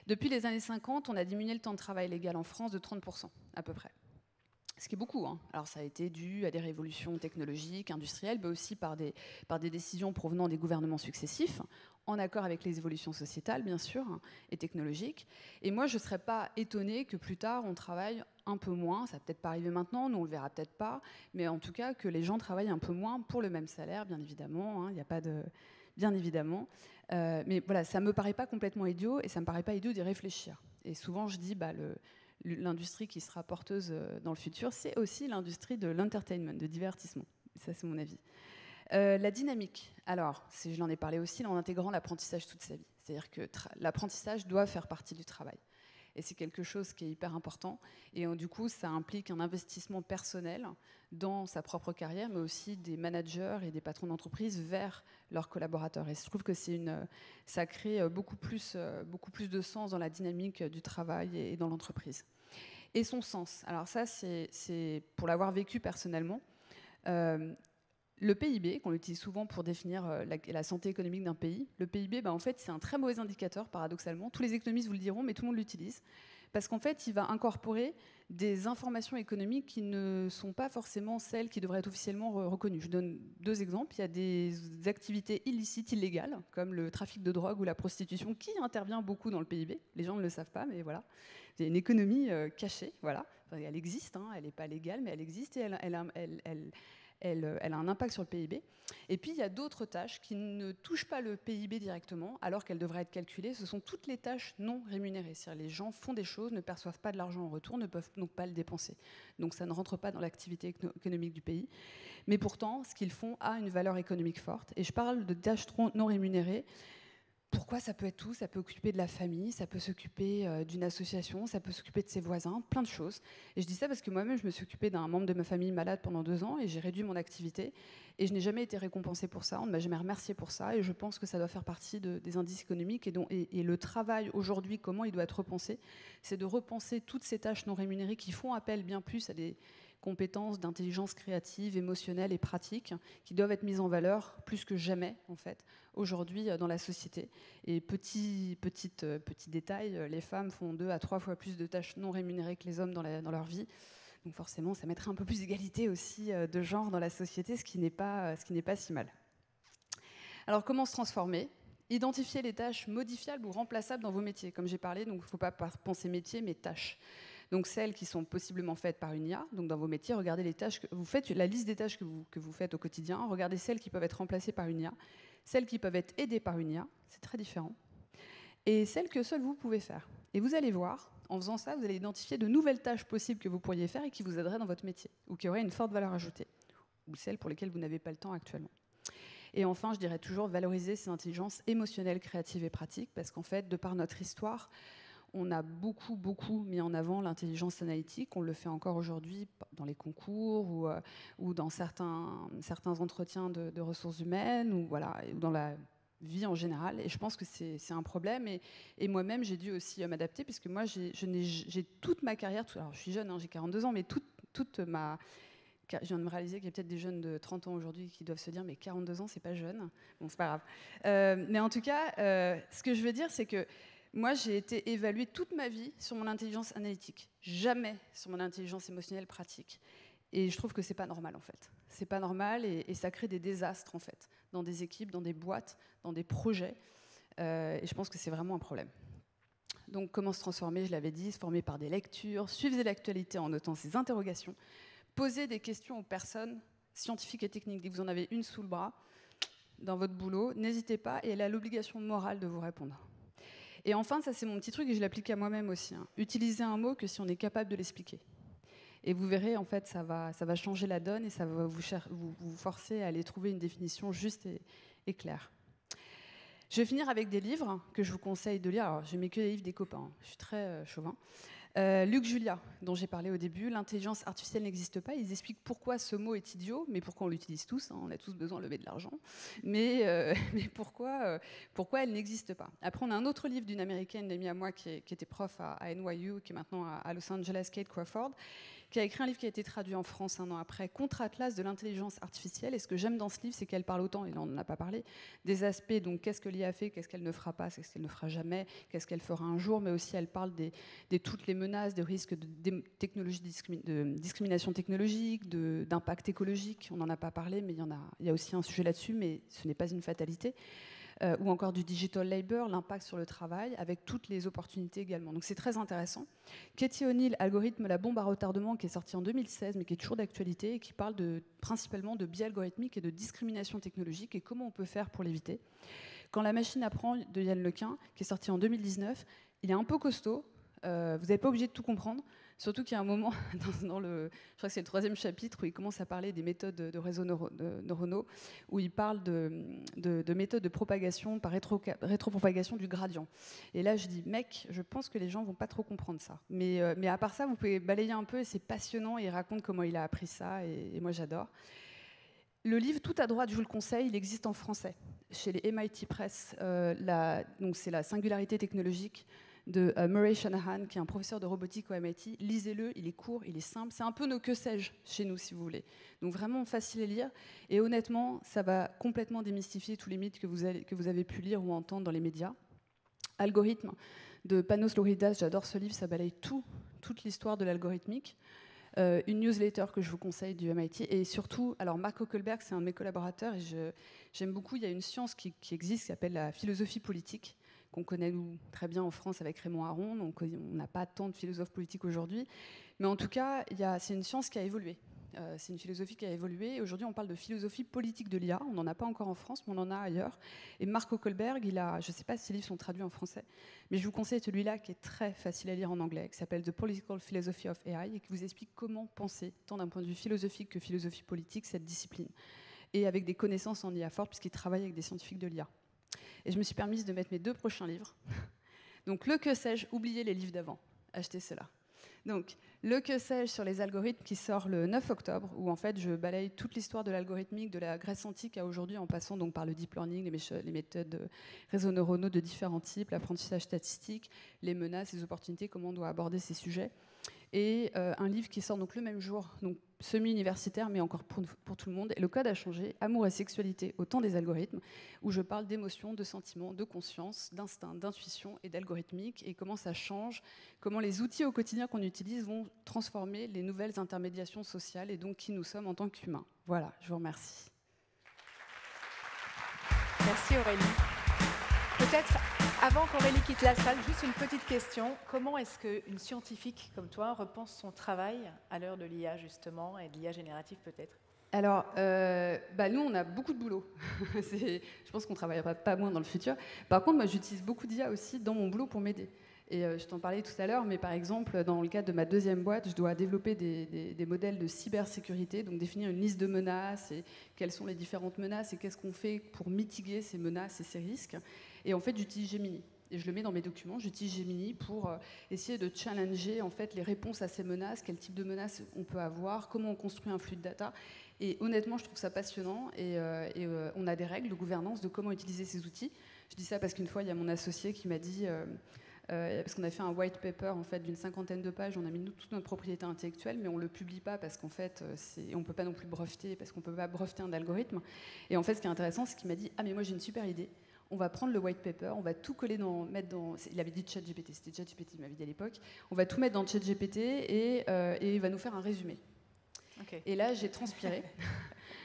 depuis les années 50, on a diminué le temps de travail légal en France de 30%, à peu près. Ce qui est beaucoup. Alors, ça a été dû à des révolutions technologiques, industrielles, mais aussi par des décisions provenant des gouvernements successifs, en accord avec les évolutions sociétales, bien sûr, et technologiques. Et moi, je ne serais pas étonnée que plus tard, on travaille un peu moins. Ça va peut-être pas arriver maintenant, nous, on le verra peut-être pas. Mais en tout cas, que les gens travaillent un peu moins pour le même salaire, bien évidemment. Il n'y a pas de... Bien évidemment. Mais voilà, ça ne me paraît pas complètement idiot, et ça ne me paraît pas idiot d'y réfléchir. Et souvent, je dis, l'industrie qui sera porteuse dans le futur, c'est aussi l'industrie de l'entertainment, de divertissement. Ça, c'est mon avis. La dynamique, alors, je l'en ai parlé aussi en intégrant l'apprentissage toute sa vie. C'est-à-dire que l'apprentissage doit faire partie du travail. Et c'est quelque chose qui est hyper important. Et du coup, ça implique un investissement personnel dans sa propre carrière, mais aussi des managers et des patrons d'entreprise vers leurs collaborateurs. Et je trouve que ça crée beaucoup plus de sens dans la dynamique du travail et dans l'entreprise. Et son sens. Alors ça, c'est pour l'avoir vécu personnellement. Le PIB, qu'on utilise souvent pour définir la santé économique d'un pays, le PIB, en fait, c'est un très mauvais indicateur, paradoxalement. Tous les économistes vous le diront, mais tout le monde l'utilise. Parce qu'en fait, il va incorporer des informations économiques qui ne sont pas forcément celles qui devraient être officiellement reconnues. Je donne 2 exemples. Il y a des activités illicites, illégales, comme le trafic de drogue ou la prostitution, qui intervient beaucoup dans le PIB. Les gens ne le savent pas, mais voilà. C'est une économie cachée, voilà. Enfin, elle existe, elle n'est pas légale, mais elle existe et elle a un impact sur le PIB. Et puis, il y a d'autres tâches qui ne touchent pas le PIB directement, alors qu'elles devraient être calculées. Ce sont toutes les tâches non rémunérées. C'est-à-dire les gens font des choses, ne perçoivent pas de l'argent en retour, ne peuvent donc pas le dépenser. Donc, ça ne rentre pas dans l'activité économique du pays. Mais pourtant, ce qu'ils font a une valeur économique forte. Et je parle de tâches non rémunérées. Pourquoi ça peut être tout? Ça peut occuper de la famille, ça peut s'occuper d'une association, ça peut s'occuper de ses voisins, plein de choses. Et je dis ça parce que moi-même, je me suis occupée d'un membre de ma famille malade pendant 2 ans et j'ai réduit mon activité. Et je n'ai jamais été récompensée pour ça, on ne m'a jamais remercié pour ça. Et je pense que ça doit faire partie des indices économiques. Et le travail aujourd'hui, comment il doit être repensé, c'est de repenser toutes ces tâches non rémunérées qui font appel bien plus à des compétences d'intelligence créative, émotionnelle et pratique qui doivent être mises en valeur plus que jamais, en fait, aujourd'hui dans la société. Et petit détail, les femmes font 2 à 3 fois plus de tâches non rémunérées que les hommes dans leur vie. Donc forcément, ça mettrait un peu plus d'égalité aussi de genre dans la société, ce qui n'est pas si mal. Alors comment se transformer ? Identifier les tâches modifiables ou remplaçables dans vos métiers. Comme j'ai parlé, donc il ne faut pas penser métier, mais tâches. Donc celles qui sont possiblement faites par une IA. Donc dans vos métiers, regardez les tâches que vous faites, la liste des tâches que vous faites au quotidien. Regardez celles qui peuvent être remplacées par une IA, celles qui peuvent être aidées par une IA, c'est très différent, et celles que seul vous pouvez faire. Et vous allez voir, en faisant ça, vous allez identifier de nouvelles tâches possibles que vous pourriez faire et qui vous aideraient dans votre métier, ou qui auraient une forte valeur ajoutée, ou celles pour lesquelles vous n'avez pas le temps actuellement. Et enfin, je dirais toujours valoriser ces intelligences émotionnelles, créatives et pratiques, parce qu'en fait, de par notre histoire, On a beaucoup mis en avant l'intelligence analytique. On le fait encore aujourd'hui dans les concours ou dans certains entretiens de ressources humaines ou dans la vie en général. Et je pense que c'est un problème. Et moi-même, j'ai dû aussi m'adapter puisque moi, j'ai toute ma carrière, alors je suis jeune, hein, j'ai 42 ans, mais toute ma... Je viens de me réaliser qu'il y a peut-être des jeunes de 30 ans aujourd'hui qui doivent se dire mais 42 ans, c'est pas jeune. Bon, c'est pas grave. Mais en tout cas, ce que je veux dire, c'est que moi, j'ai été évaluée toute ma vie sur mon intelligence analytique, jamais sur mon intelligence émotionnelle pratique. Et je trouve que c'est pas normal, en fait. C'est pas normal et ça crée des désastres, en fait, dans des équipes, dans des boîtes, dans des projets. Et je pense que c'est vraiment un problème. Donc, comment se transformer, je l'avais dit, se former par des lectures, suivre l'actualité en notant ses interrogations, poser des questions aux personnes scientifiques et techniques. Dès que vous en avez une sous le bras, dans votre boulot, n'hésitez pas, et elle a l'obligation morale de vous répondre. Et enfin, ça c'est mon petit truc et je l'applique à moi-même aussi. Utilisez un mot que si on est capable de l'expliquer. Et vous verrez, en fait, ça va changer la donne et ça va vous forcer à aller trouver une définition juste et claire. Je vais finir avec des livres que je vous conseille de lire. Alors, je mets que les livres des copains, je suis très chauvin. Luc Julia, dont j'ai parlé au début, l'intelligence artificielle n'existe pas. Ils expliquent pourquoi ce mot est idiot, mais pourquoi on l'utilise tous. On a tous besoin de lever de l'argent. Mais pourquoi elle n'existe pas. Après, on a un autre livre d'une américaine, une amie à moi, qui était prof à NYU, qui est maintenant à Los Angeles, Kate Crawford, qui a écrit un livre qui a été traduit en France un an après, Contre-Atlas de l'intelligence artificielle. Et ce que j'aime dans ce livre, c'est qu'elle parle autant, et là on n'en a pas parlé, des aspects, donc qu'est-ce que l'IA fait, qu'est-ce qu'elle ne fera pas, qu'est-ce qu'elle ne fera jamais, qu'est-ce qu'elle fera un jour, mais aussi elle parle de toutes les menaces, des risques de discrimination technologique, d'impact écologique. On n'en a pas parlé, mais il y a aussi un sujet là-dessus, mais ce n'est pas une fatalité. Ou encore du digital labor, l'impact sur le travail, avec toutes les opportunités également. Donc c'est très intéressant. Katie O'Neill, Algorithme, la bombe à retardement, qui est sortie en 2016, mais qui est toujours d'actualité, et qui parle principalement de biais algorithmiques et de discrimination technologique, et comment on peut faire pour l'éviter. Quand la machine apprend, de Yann Lequin, qui est sorti en 2019, il est un peu costaud, vous n'êtes pas obligé de tout comprendre, surtout qu'il y a un moment, je crois que c'est le 3e chapitre, où il commence à parler des méthodes de réseaux neuronaux, où il parle de méthodes de propagation par rétropropagation du gradient. Et là, je dis, mec, je pense que les gens vont pas trop comprendre ça. Mais à part ça, vous pouvez balayer un peu, et c'est passionnant, et il raconte comment il a appris ça, et moi j'adore. Le livre tout à droite, je vous le conseille, il existe en français, chez les MIT Press. Donc c'est la singularité technologique de Murray Shanahan, qui est un professeur de robotique au MIT. Lisez-le, il est court, il est simple. C'est un peu nos que sais-je chez nous, si vous voulez. Donc vraiment facile à lire. Et honnêtement, ça va complètement démystifier tous les mythes que vous avez pu lire ou entendre dans les médias. Algorithme de Panos Louridas, j'adore ce livre, ça balaye toute l'histoire de l'algorithmique. Une newsletter que je vous conseille du MIT. Et surtout, alors Mark Huckelberg, c'est un de mes collaborateurs, et j'aime beaucoup, il y a une science qui existe, qui s'appelle la philosophie politique, qu'on connaît nous très bien en France avec Raymond Aron, donc on n'a pas tant de philosophes politiques aujourd'hui, mais en tout cas, c'est une science qui a évolué. C'est une philosophie qui a évolué. Aujourd'hui, on parle de philosophie politique de l'IA. On n'en a pas encore en France, mais on en a ailleurs. Et Mark Huckelberg, je ne sais pas si ces livres sont traduits en français, mais je vous conseille celui-là qui est très facile à lire en anglais, qui s'appelle The Political Philosophy of AI, et qui vous explique comment penser, tant d'un point de vue philosophique que philosophie politique, cette discipline. Et avec des connaissances en IA fortes, puisqu'il travaille avec des scientifiques de l'IA. Et je me suis permise de mettre mes 2 prochains livres. Donc, le que sais-je, oubliez les livres d'avant. Achetez cela. Donc, le que sais-je sur les algorithmes qui sort le 9 octobre, où en fait je balaye toute l'histoire de l'algorithmique de la Grèce antique à aujourd'hui, en passant donc par le deep learning, les méthodes de réseaux neuronaux de différents types, l'apprentissage statistique, les menaces, les opportunités, comment on doit aborder ces sujets. Et un livre qui sort donc le même jour, donc semi-universitaire, mais encore pour tout le monde. Et le code a changé, Amour et sexualité au temps des algorithmes, où je parle d'émotions, de sentiments, de conscience, d'instinct, d'intuition et d'algorithmique, et comment ça change, comment les outils au quotidien qu'on utilise vont transformer les nouvelles intermédiations sociales, et donc qui nous sommes en tant qu'humains. Voilà, je vous remercie. Merci Aurélie. Peut-être, avant qu'Aurélie quitte la salle, juste une petite question. Comment est-ce qu'une scientifique comme toi repense son travail à l'heure de l'IA, justement, et de l'IA générative peut-être ? Alors, nous, on a beaucoup de boulot. Je pense qu'on ne travaillera pas moins dans le futur. Par contre, moi, j'utilise beaucoup d'IA aussi dans mon boulot pour m'aider. Et je t'en parlais tout à l'heure, mais par exemple, dans le cadre de ma 2e boîte, je dois développer des modèles de cybersécurité, donc définir une liste de menaces, et quelles sont les différentes menaces, et qu'est-ce qu'on fait pour mitiguer ces menaces et ces risques. Et en fait, j'utilise Gemini. Et je le mets dans mes documents, j'utilise Gemini pour essayer de challenger en fait, les réponses à ces menaces, quel type de menaces on peut avoir, comment on construit un flux de data. Et honnêtement, je trouve ça passionnant et on a des règles de gouvernance de comment utiliser ces outils. Je dis ça parce qu'une fois, il y a mon associé qui m'a dit, parce qu'on a fait un white paper en fait, d'une 50aine de pages, on a mis toute notre propriété intellectuelle, mais on ne le publie pas parce qu'en fait, on ne peut pas non plus breveter, parce qu'on ne peut pas breveter un algorithme. Et en fait, ce qui est intéressant, c'est qu'il m'a dit « Ah, mais moi j'ai une super idée. On va prendre le white paper, on va tout coller mettre dans... » Il avait dit ChatGPT, c'était ChatGPT, il m'avait dit à l'époque. On va tout mettre dans ChatGPT et il va nous faire un résumé. Okay. Et là, j'ai transpiré.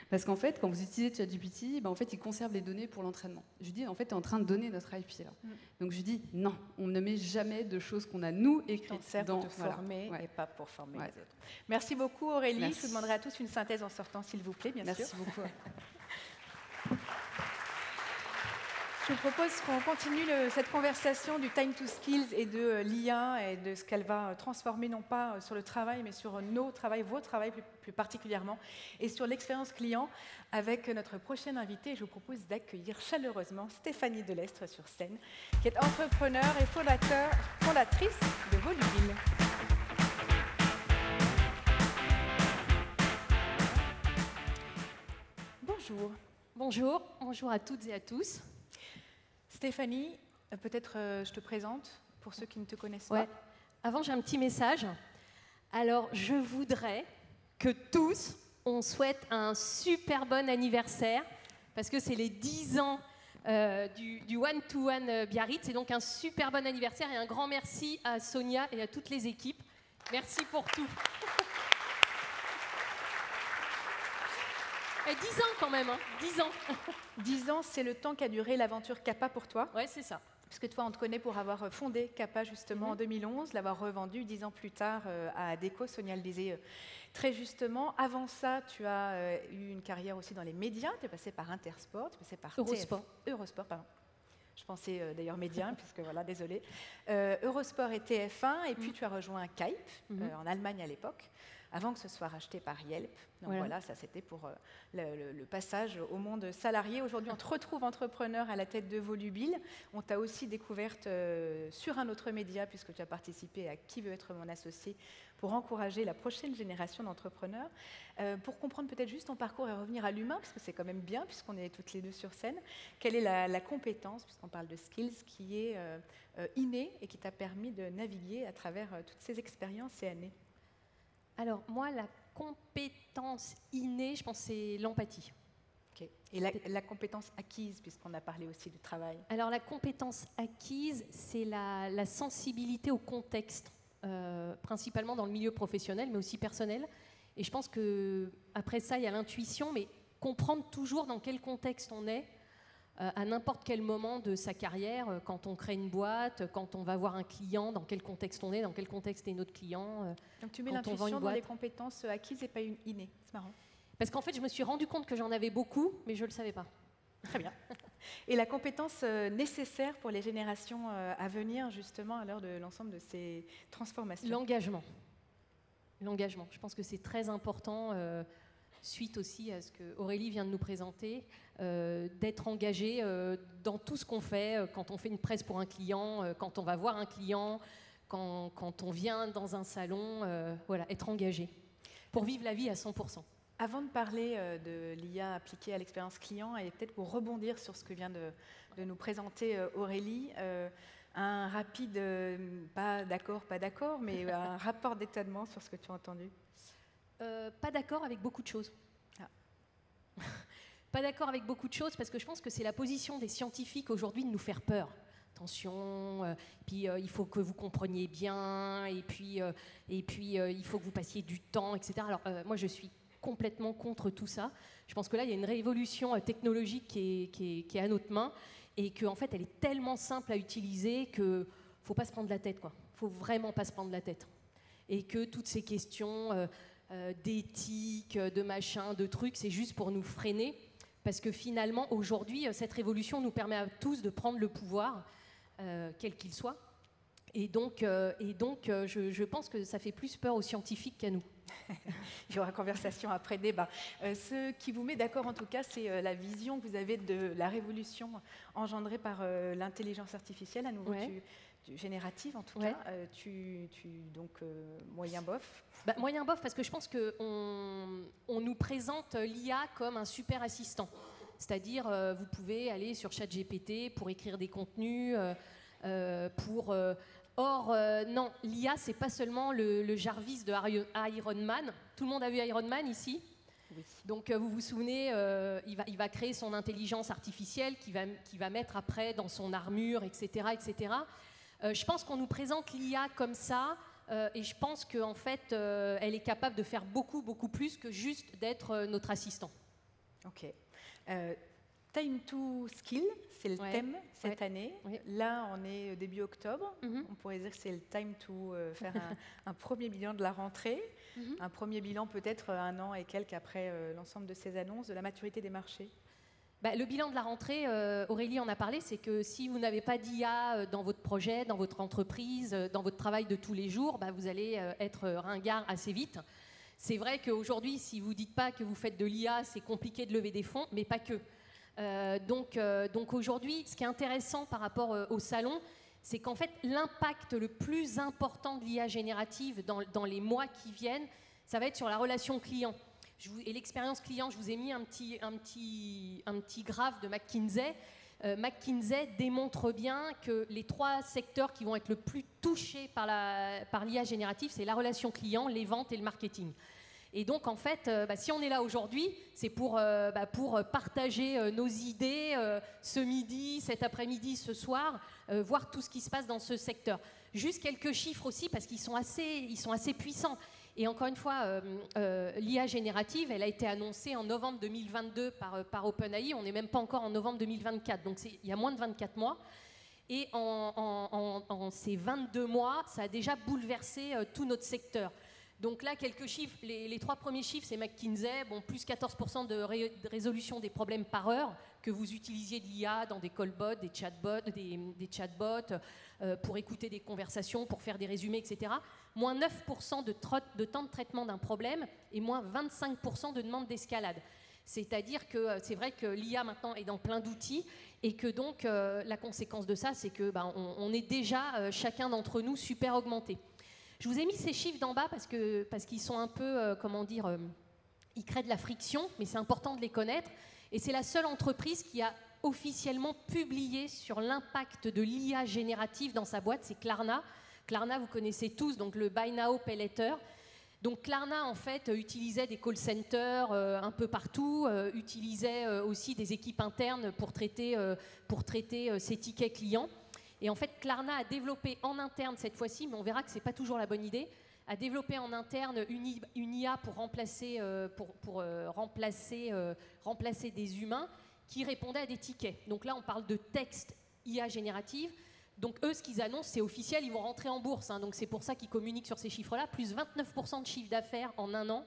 Parce qu'en fait, quand vous utilisez ChatGPT, en fait, il conserve les données pour l'entraînement. Je lui dis, en fait, tu es en train de donner notre IP là. Donc je lui dis, non, on ne met jamais de choses qu'on a nous écrites dans... pour te former et pas pour former les autres. Merci beaucoup Aurélie. Merci. Je vous demanderai à tous une synthèse en sortant, s'il vous plaît, bien sûr. Merci beaucoup. Je vous propose qu'on continue cette conversation du time to skills et de l'IA et de ce qu'elle va transformer, non pas sur le travail, mais sur nos travails, vos travails plus particulièrement, et sur l'expérience client avec notre prochaine invitée. Je vous propose d'accueillir chaleureusement Stéphanie Delestre sur scène, qui est entrepreneur et fondatrice de Volubile. Bonjour. Bonjour à toutes et à tous. Stéphanie, peut-être je te présente pour ceux qui ne te connaissent pas. Avant, j'ai un petit message. Alors, je voudrais que tous, on souhaite un super bon anniversaire, parce que c'est les 10 ans du One-to-One Biarritz. C'est donc un super bon anniversaire et un grand merci à Sonia et à toutes les équipes. Merci pour tout. Et 10 ans quand même, hein, 10 ans. 10 ans, c'est le temps qu'a duré l'aventure Kappa pour toi. Ouais, c'est ça. Parce que toi, on te connaît pour avoir fondé Kappa justement en 2011, l'avoir revendu 10 ans plus tard à Adecco, Sonia le disait très justement. Avant ça, tu as eu une carrière aussi dans les médias, tu es passé par Intersport, tu es passé par Eurosport, pardon. Je pensais d'ailleurs médias, puisque voilà, désolée. Eurosport et TF1, et puis tu as rejoint Kype, en Allemagne à l'époque, avant que ce soit racheté par Yelp. Donc voilà, ça c'était pour le passage au monde salarié. Aujourd'hui, on te retrouve entrepreneur à la tête de Volubile. On t'a aussi découverte sur un autre média, puisque tu as participé à Qui veut être mon associé, pour encourager la prochaine génération d'entrepreneurs. Pour comprendre peut-être juste ton parcours et revenir à l'humain, parce que c'est quand même bien, puisqu'on est toutes les deux sur scène, quelle est la compétence, puisqu'on parle de skills, qui est innée et qui t'a permis de naviguer à travers toutes ces expériences et années? Alors, moi, la compétence innée, je pense, c'est l'empathie. Okay. Et la compétence acquise, puisqu'on a parlé aussi du travail? Alors, la compétence acquise, c'est la sensibilité au contexte, principalement dans le milieu professionnel, mais aussi personnel. Et je pense qu'après ça, il y a l'intuition, mais comprendre toujours dans quel contexte on est, à n'importe quel moment de sa carrière, quand on crée une boîte, quand on va voir un client, dans quel contexte on est, dans quel contexte est notre client. Donc tu mets l'intuition dans les compétences acquises et pas une innée, c'est marrant. Parce qu'en fait, je me suis rendu compte que j'en avais beaucoup, mais je ne le savais pas. Très bien. Et la compétence nécessaire pour les générations à venir, justement, à l'heure de l'ensemble de ces transformations? L'engagement. L'engagement. Je pense que c'est très important, suite aussi à ce que Aurélie vient de nous présenter, d'être engagé dans tout ce qu'on fait, quand on fait une presse pour un client, quand on va voir un client, quand on vient dans un salon, voilà, être engagé pour vivre la vie à 100%. Avant de parler de l'IA appliquée à l'expérience client, et peut-être pour rebondir sur ce que vient de nous présenter Aurélie, un rapide, pas d'accord, mais un rapport d'étonnement sur ce que tu as entendu. Pas d'accord avec beaucoup de choses. Ah. Pas d'accord avec beaucoup de choses parce que je pense que c'est la position des scientifiques aujourd'hui de nous faire peur. Attention, puis il faut que vous compreniez bien, et puis il faut que vous passiez du temps, etc. Alors moi je suis complètement contre tout ça. Je pense que là il y a une révolution technologique qui est à notre main et qu'en fait elle est tellement simple à utiliser que faut pas se prendre la tête, quoi. Faut vraiment pas se prendre la tête. Et que toutes ces questions d'éthique, de machin, de trucs, c'est juste pour nous freiner. Parce que finalement, aujourd'hui, cette révolution nous permet à tous de prendre le pouvoir, quel qu'il soit. Et donc je pense que ça fait plus peur aux scientifiques qu'à nous. Il y aura conversation après débat. Ce qui vous met d'accord en tout cas, c'est la vision que vous avez de la révolution engendrée par l'intelligence artificielle, à nouveau générative en tout cas. Donc moyen bof. Moyen bof parce que je pense qu'on nous présente l'IA comme un super assistant. C'est-à-dire vous pouvez aller sur ChatGPT pour écrire des contenus, Or, non, l'IA, c'est pas seulement le Jarvis de Iron Man. Tout le monde a vu Iron Man ici ? Oui. Donc, vous vous souvenez, il va créer son intelligence artificielle qu'il va mettre après dans son armure, etc. etc. Je pense qu'on nous présente l'IA comme ça, et je pense qu'en fait, elle est capable de faire beaucoup, beaucoup plus que juste d'être notre assistant. Ok. Time to Skill, c'est le thème cette année. Oui. Là, on est début octobre. On pourrait dire que c'est le time to faire un premier bilan de la rentrée. Un premier bilan peut-être 1 an et quelques après l'ensemble de ces annonces, de la maturité des marchés. Le bilan de la rentrée, Aurélie en a parlé, c'est que si vous n'avez pas d'IA dans votre projet, dans votre entreprise, dans votre travail de tous les jours, vous allez être ringard assez vite. C'est vrai qu'aujourd'hui, si vous ne dites pas que vous faites de l'IA, c'est compliqué de lever des fonds, mais pas que. Donc aujourd'hui, ce qui est intéressant par rapport au salon, c'est qu'en fait, l'impact le plus important de l'IA générative dans les mois qui viennent, ça va être sur la relation client. Et l'expérience client, je vous ai mis un petit graphe de McKinsey. McKinsey démontre bien que les 3 secteurs qui vont être le plus touchés par l'IA générative, c'est la relation client, les ventes et le marketing. Et donc, en fait, si on est là aujourd'hui, c'est pour partager nos idées ce midi, cet après-midi, ce soir, voir tout ce qui se passe dans ce secteur. Juste quelques chiffres aussi, parce qu'ils sont assez puissants. Et encore une fois, l'IA générative, elle a été annoncée en novembre 2022 par OpenAI. On n'est même pas encore en novembre 2024, donc il y a moins de 24 mois. Et en ces 22 mois, ça a déjà bouleversé tout notre secteur. Donc là, quelques chiffres. Les 3 premiers chiffres, c'est McKinsey, plus 14% de résolution des problèmes par heure, que vous utilisiez de l'IA dans des callbots, des chatbots, pour écouter des conversations, pour faire des résumés, etc. Moins 9% de temps de traitement d'un problème et moins 25% de demande d'escalade. C'est-à-dire que c'est vrai que l'IA maintenant est dans plein d'outils et que donc la conséquence de ça, c'est que on est déjà, chacun d'entre nous, super augmenté. Je vous ai mis ces chiffres d'en bas parce qu'ils sont un peu, ils créent de la friction, mais c'est important de les connaître. Et c'est la seule entreprise qui a officiellement publié sur l'impact de l'IA générative dans sa boîte, c'est Klarna. Klarna, vous connaissez tous, donc le Buy Now, Pay Later. Donc Klarna, en fait, utilisait des call centers un peu partout, utilisait aussi des équipes internes pour traiter ses tickets clients. Et en fait, Klarna a développé en interne cette fois-ci, mais on verra que ce n'est pas toujours la bonne idée, a développé en interne une IA pour remplacer des humains qui répondaient à des tickets. Donc là, on parle de texte IA générative. Donc eux, ce qu'ils annoncent, c'est officiel, ils vont rentrer en bourse. Donc c'est pour ça qu'ils communiquent sur ces chiffres-là. Plus 29% de chiffre d'affaires en 1 an,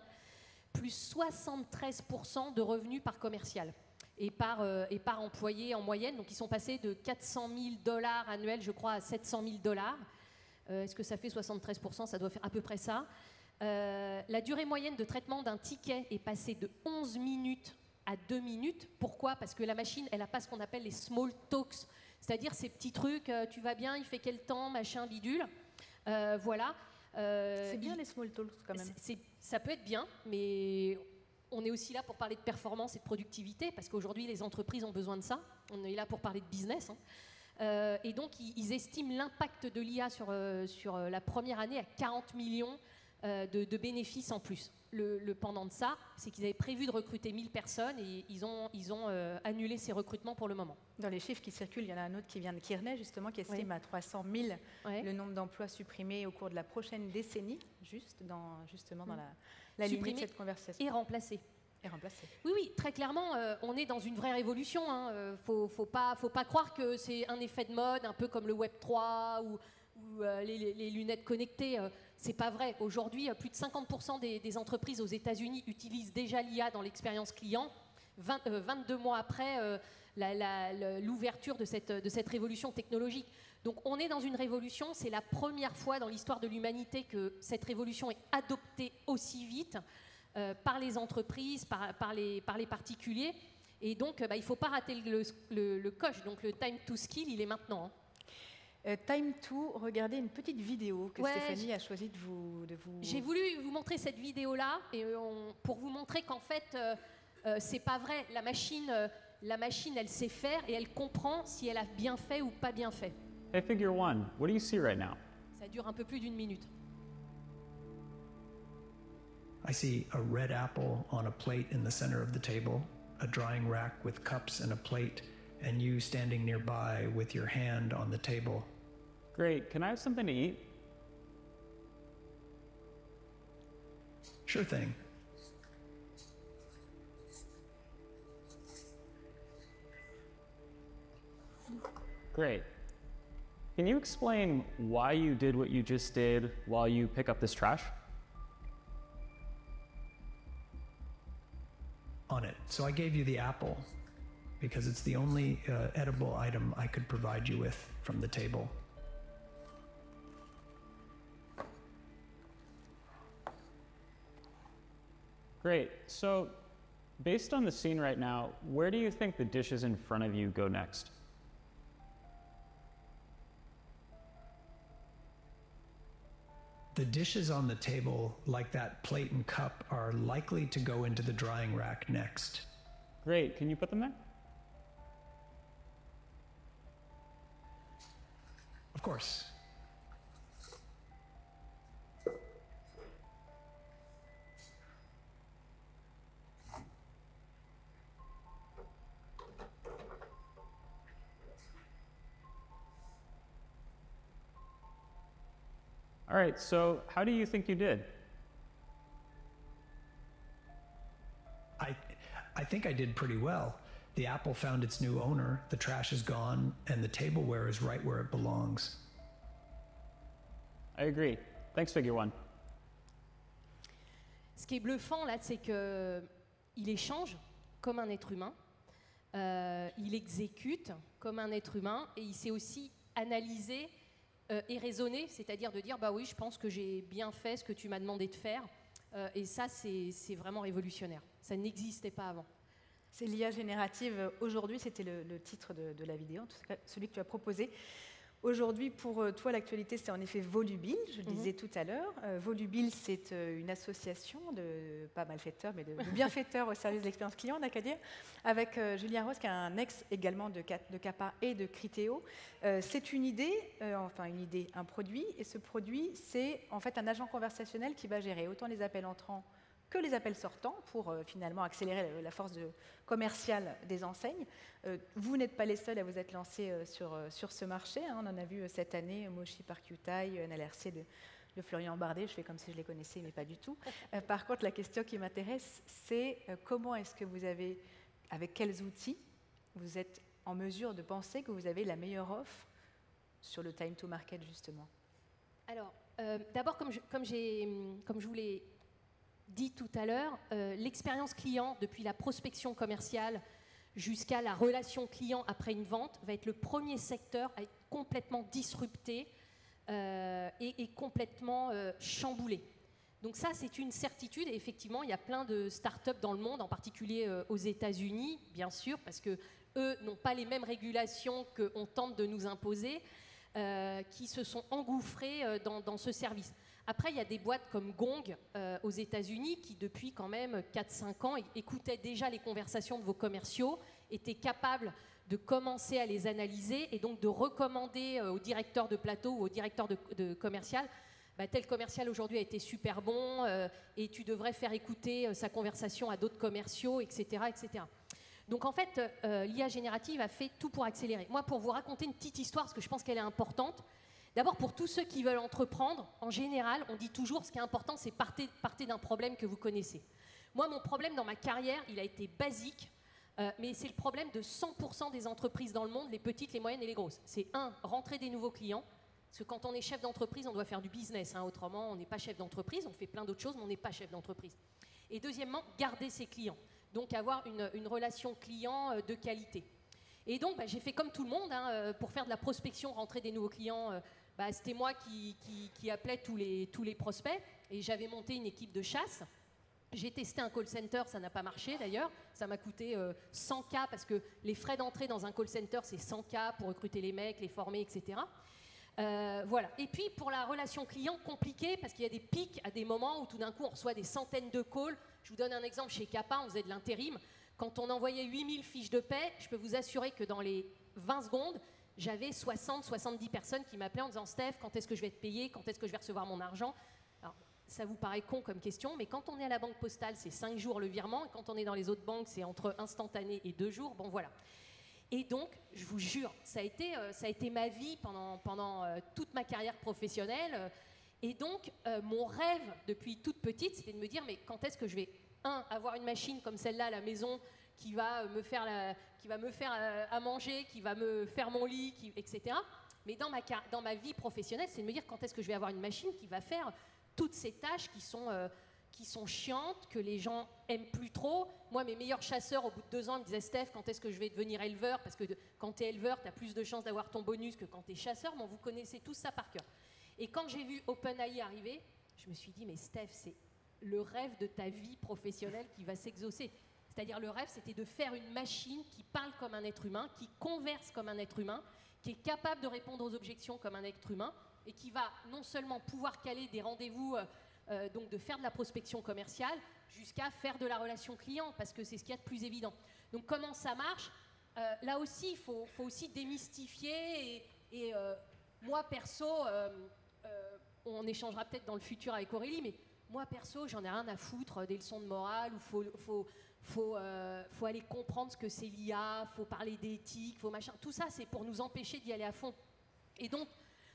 plus 73% de revenus par commercial. Et par employé en moyenne. Donc ils sont passés de $400 000 annuels, je crois, à $700 000. Est-ce que ça fait 73%? Ça doit faire à peu près ça. La durée moyenne de traitement d'un ticket est passée de 11 minutes à 2 minutes. Pourquoi? Parce que la machine, elle n'a pas ce qu'on appelle les small talks, c'est-à-dire ces petits trucs, tu vas bien, il fait quel temps, machin, bidule. Voilà. C'est bien les small talks quand même. Ça peut être bien, mais on est aussi là pour parler de performance et de productivité, parce qu'aujourd'hui, les entreprises ont besoin de ça. On est là pour parler de business. Et donc, ils estiment l'impact de l'IA sur la première année à 40 millions de bénéfices en plus. Le pendant de ça, c'est qu'ils avaient prévu de recruter 1000 personnes et ils ont annulé ces recrutements pour le moment. Dans les chiffres qui circulent, il y en a un autre qui vient de Kearney, justement, qui estime à 300 000 le nombre d'emplois supprimés au cours de la prochaine décennie, dans la lignée de cette conversation. Et remplacés. Oui, très clairement, on est dans une vraie révolution. Faut pas croire que c'est un effet de mode, un peu comme le Web 3 ou les lunettes connectées. C'est pas vrai. Aujourd'hui, plus de 50% des entreprises aux États-Unis utilisent déjà l'IA dans l'expérience client. 22 mois après, l'ouverture de cette révolution technologique. Donc on est dans une révolution, c'est la première fois dans l'histoire de l'humanité que cette révolution est adoptée aussi vite par les entreprises, par les particuliers. Et donc il ne faut pas rater le coche. Donc le time to skill, il est maintenant. Hein. Time to regarder une petite vidéo que Stéphanie a choisi de vous... J'ai voulu vous montrer cette vidéo-là pour vous montrer qu'en fait, c'est pas vrai. La machine, elle sait faire et elle comprend si elle a bien fait ou pas bien fait. Hey, figure one, what do you see right now? Ça dure un peu plus d'1 minute. I see a red apple on a plate in the center of the table, a drying rack with cups and a plate, and you standing nearby with your hand on the table. Great, can I have something to eat? Sure thing. Great. Can you explain why you did what you just did while you pick up this trash? On it. So I gave you the apple because it's the only edible item I could provide you with from the table. Great. So, based on the scene right now, where do you think the dishes in front of you go next? The dishes on the table, like that plate and cup, are likely to go into the drying rack next. Great. Can you put them there? Of course. All right, so how do you think you did? I think I did pretty well. The apple found its new owner, the trash is gone, and the tableware is right where it belongs. I agree. Thanks, figure one. Ce qui est bluffant là, c'est qu'il échange comme un être humain, il exécute comme un être humain, et il sait aussi analyser et raisonner, c'est-à-dire de dire bah oui, je pense que j'ai bien fait ce que tu m'as demandé de faire, et ça c'est vraiment révolutionnaire. Ça n'existait pas avant. C'est l'IA générative aujourd'hui, c'était le titre de la vidéo, en tout cas celui que tu as proposé. Aujourd'hui, pour toi, l'actualité, c'est en effet Volubile, je le disais tout à l'heure. Volubile, c'est une association de, pas malfaiteurs, mais de bienfaiteurs au service de l'expérience client, on n'a qu'à dire, avec Julien Rose, qui est un ex également de CAPA et de Criteo. C'est une idée, un produit, et ce produit, c'est en fait un agent conversationnel qui va gérer autant les appels entrants que les appels sortants pour finalement accélérer la force commerciale des enseignes. Vous n'êtes pas les seuls à vous être lancés sur ce marché. Hein. On en a vu cette année, Moshi par QTI, NLRC de Florian Bardet. Je fais comme si je les connaissais, mais pas du tout. Par contre, la question qui m'intéresse, c'est comment est-ce que vous avez, avec quels outils, vous êtes en mesure de penser que vous avez la meilleure offre sur le time to market, justement? Alors, d'abord, comme je vous l'ai dit tout à l'heure, l'expérience client, depuis la prospection commerciale jusqu'à la relation client après une vente, va être le premier secteur à être complètement disrupté et complètement chamboulé. Donc ça, c'est une certitude. Et effectivement, il y a plein de startups dans le monde, en particulier aux États-Unis, bien sûr, parce qu'eux n'ont pas les mêmes régulations qu'on tente de nous imposer, qui se sont engouffrés dans ce service. Après, il y a des boîtes comme Gong aux États-Unis qui, depuis quand même 4-5 ans, écoutaient déjà les conversations de vos commerciaux, étaient capables de commencer à les analyser et donc de recommander au directeur de plateau ou au directeur de commercial, bah, tel commercial aujourd'hui a été super bon et tu devrais faire écouter sa conversation à d'autres commerciaux, etc., etc. Donc en fait, l'IA générative a fait tout pour accélérer. Moi, pour vous raconter une petite histoire, parce que je pense qu'elle est importante, d'abord, pour tous ceux qui veulent entreprendre, en général, on dit toujours ce qui est important, c'est partez d'un problème que vous connaissez. Moi, mon problème dans ma carrière, il a été basique, mais c'est le problème de 100% des entreprises dans le monde, les petites, les moyennes et les grosses. C'est rentrer des nouveaux clients, parce que quand on est chef d'entreprise, on doit faire du business. Hein, autrement, on n'est pas chef d'entreprise, on fait plein d'autres choses, mais on n'est pas chef d'entreprise. Et deuxièmement, garder ses clients, donc avoir une relation client de qualité. Et donc, j'ai fait comme tout le monde, hein, pour faire de la prospection, rentrer des nouveaux clients. C'était moi qui appelais tous les prospects, et j'avais monté une équipe de chasse. J'ai testé un call center, ça n'a pas marché d'ailleurs. Ça m'a coûté 100K, parce que les frais d'entrée dans un call center, c'est 100K pour recruter les mecs, les former, etc. Voilà. Et puis pour la relation client, compliqué, parce qu'il y a des pics à des moments où tout d'un coup on reçoit des centaines de calls. Je vous donne un exemple, chez Kappa, on faisait de l'intérim. Quand on envoyait 8000 fiches de paie, je peux vous assurer que dans les 20 secondes, j'avais 60-70 personnes qui m'appelaient en disant « Steph, quand est-ce que je vais être payé? Quand est-ce que je vais recevoir mon argent ?» Alors, ça vous paraît con comme question, mais quand on est à la banque postale, c'est 5 jours le virement, et quand on est dans les autres banques, c'est entre instantané et 2 jours. Bon, voilà. Et donc, je vous jure, ça a été ma vie pendant toute ma carrière professionnelle. Et donc, mon rêve depuis toute petite, c'était de me dire, mais quand est-ce que je vais, avoir une machine comme celle-là à la maison qui va me faire à manger, qui va me faire mon lit, etc. Mais dans ma vie professionnelle, c'est de me dire quand est-ce que je vais avoir une machine qui va faire toutes ces tâches qui sont chiantes, que les gens aiment plus trop. Moi, mes meilleurs chasseurs, au bout de 2 ans, me disaient « Steph, quand est-ce que je vais devenir éleveur ?» Parce que quand tu es éleveur, tu as plus de chances d'avoir ton bonus que quand tu es chasseur. Bon, vous connaissez tous ça par cœur. Et quand j'ai vu OpenAI arriver, je me suis dit « Mais Steph, c'est le rêve de ta vie professionnelle qui va s'exaucer. » C'est-à-dire le rêve, c'était de faire une machine qui parle comme un être humain, qui converse comme un être humain, qui est capable de répondre aux objections comme un être humain, et qui va non seulement pouvoir caler des rendez-vous, donc de faire de la prospection commerciale, jusqu'à faire de la relation client, parce que c'est ce qu'il y a de plus évident. Donc comment ça marche? Là aussi, il faut aussi démystifier, et moi perso, on échangera peut-être dans le futur avec Aurélie, mais moi perso, j'en ai rien à foutre des leçons de morale, où faut aller comprendre ce que c'est l'IA, faut parler d'éthique, faut machin. Tout ça, c'est pour nous empêcher d'y aller à fond. Et donc,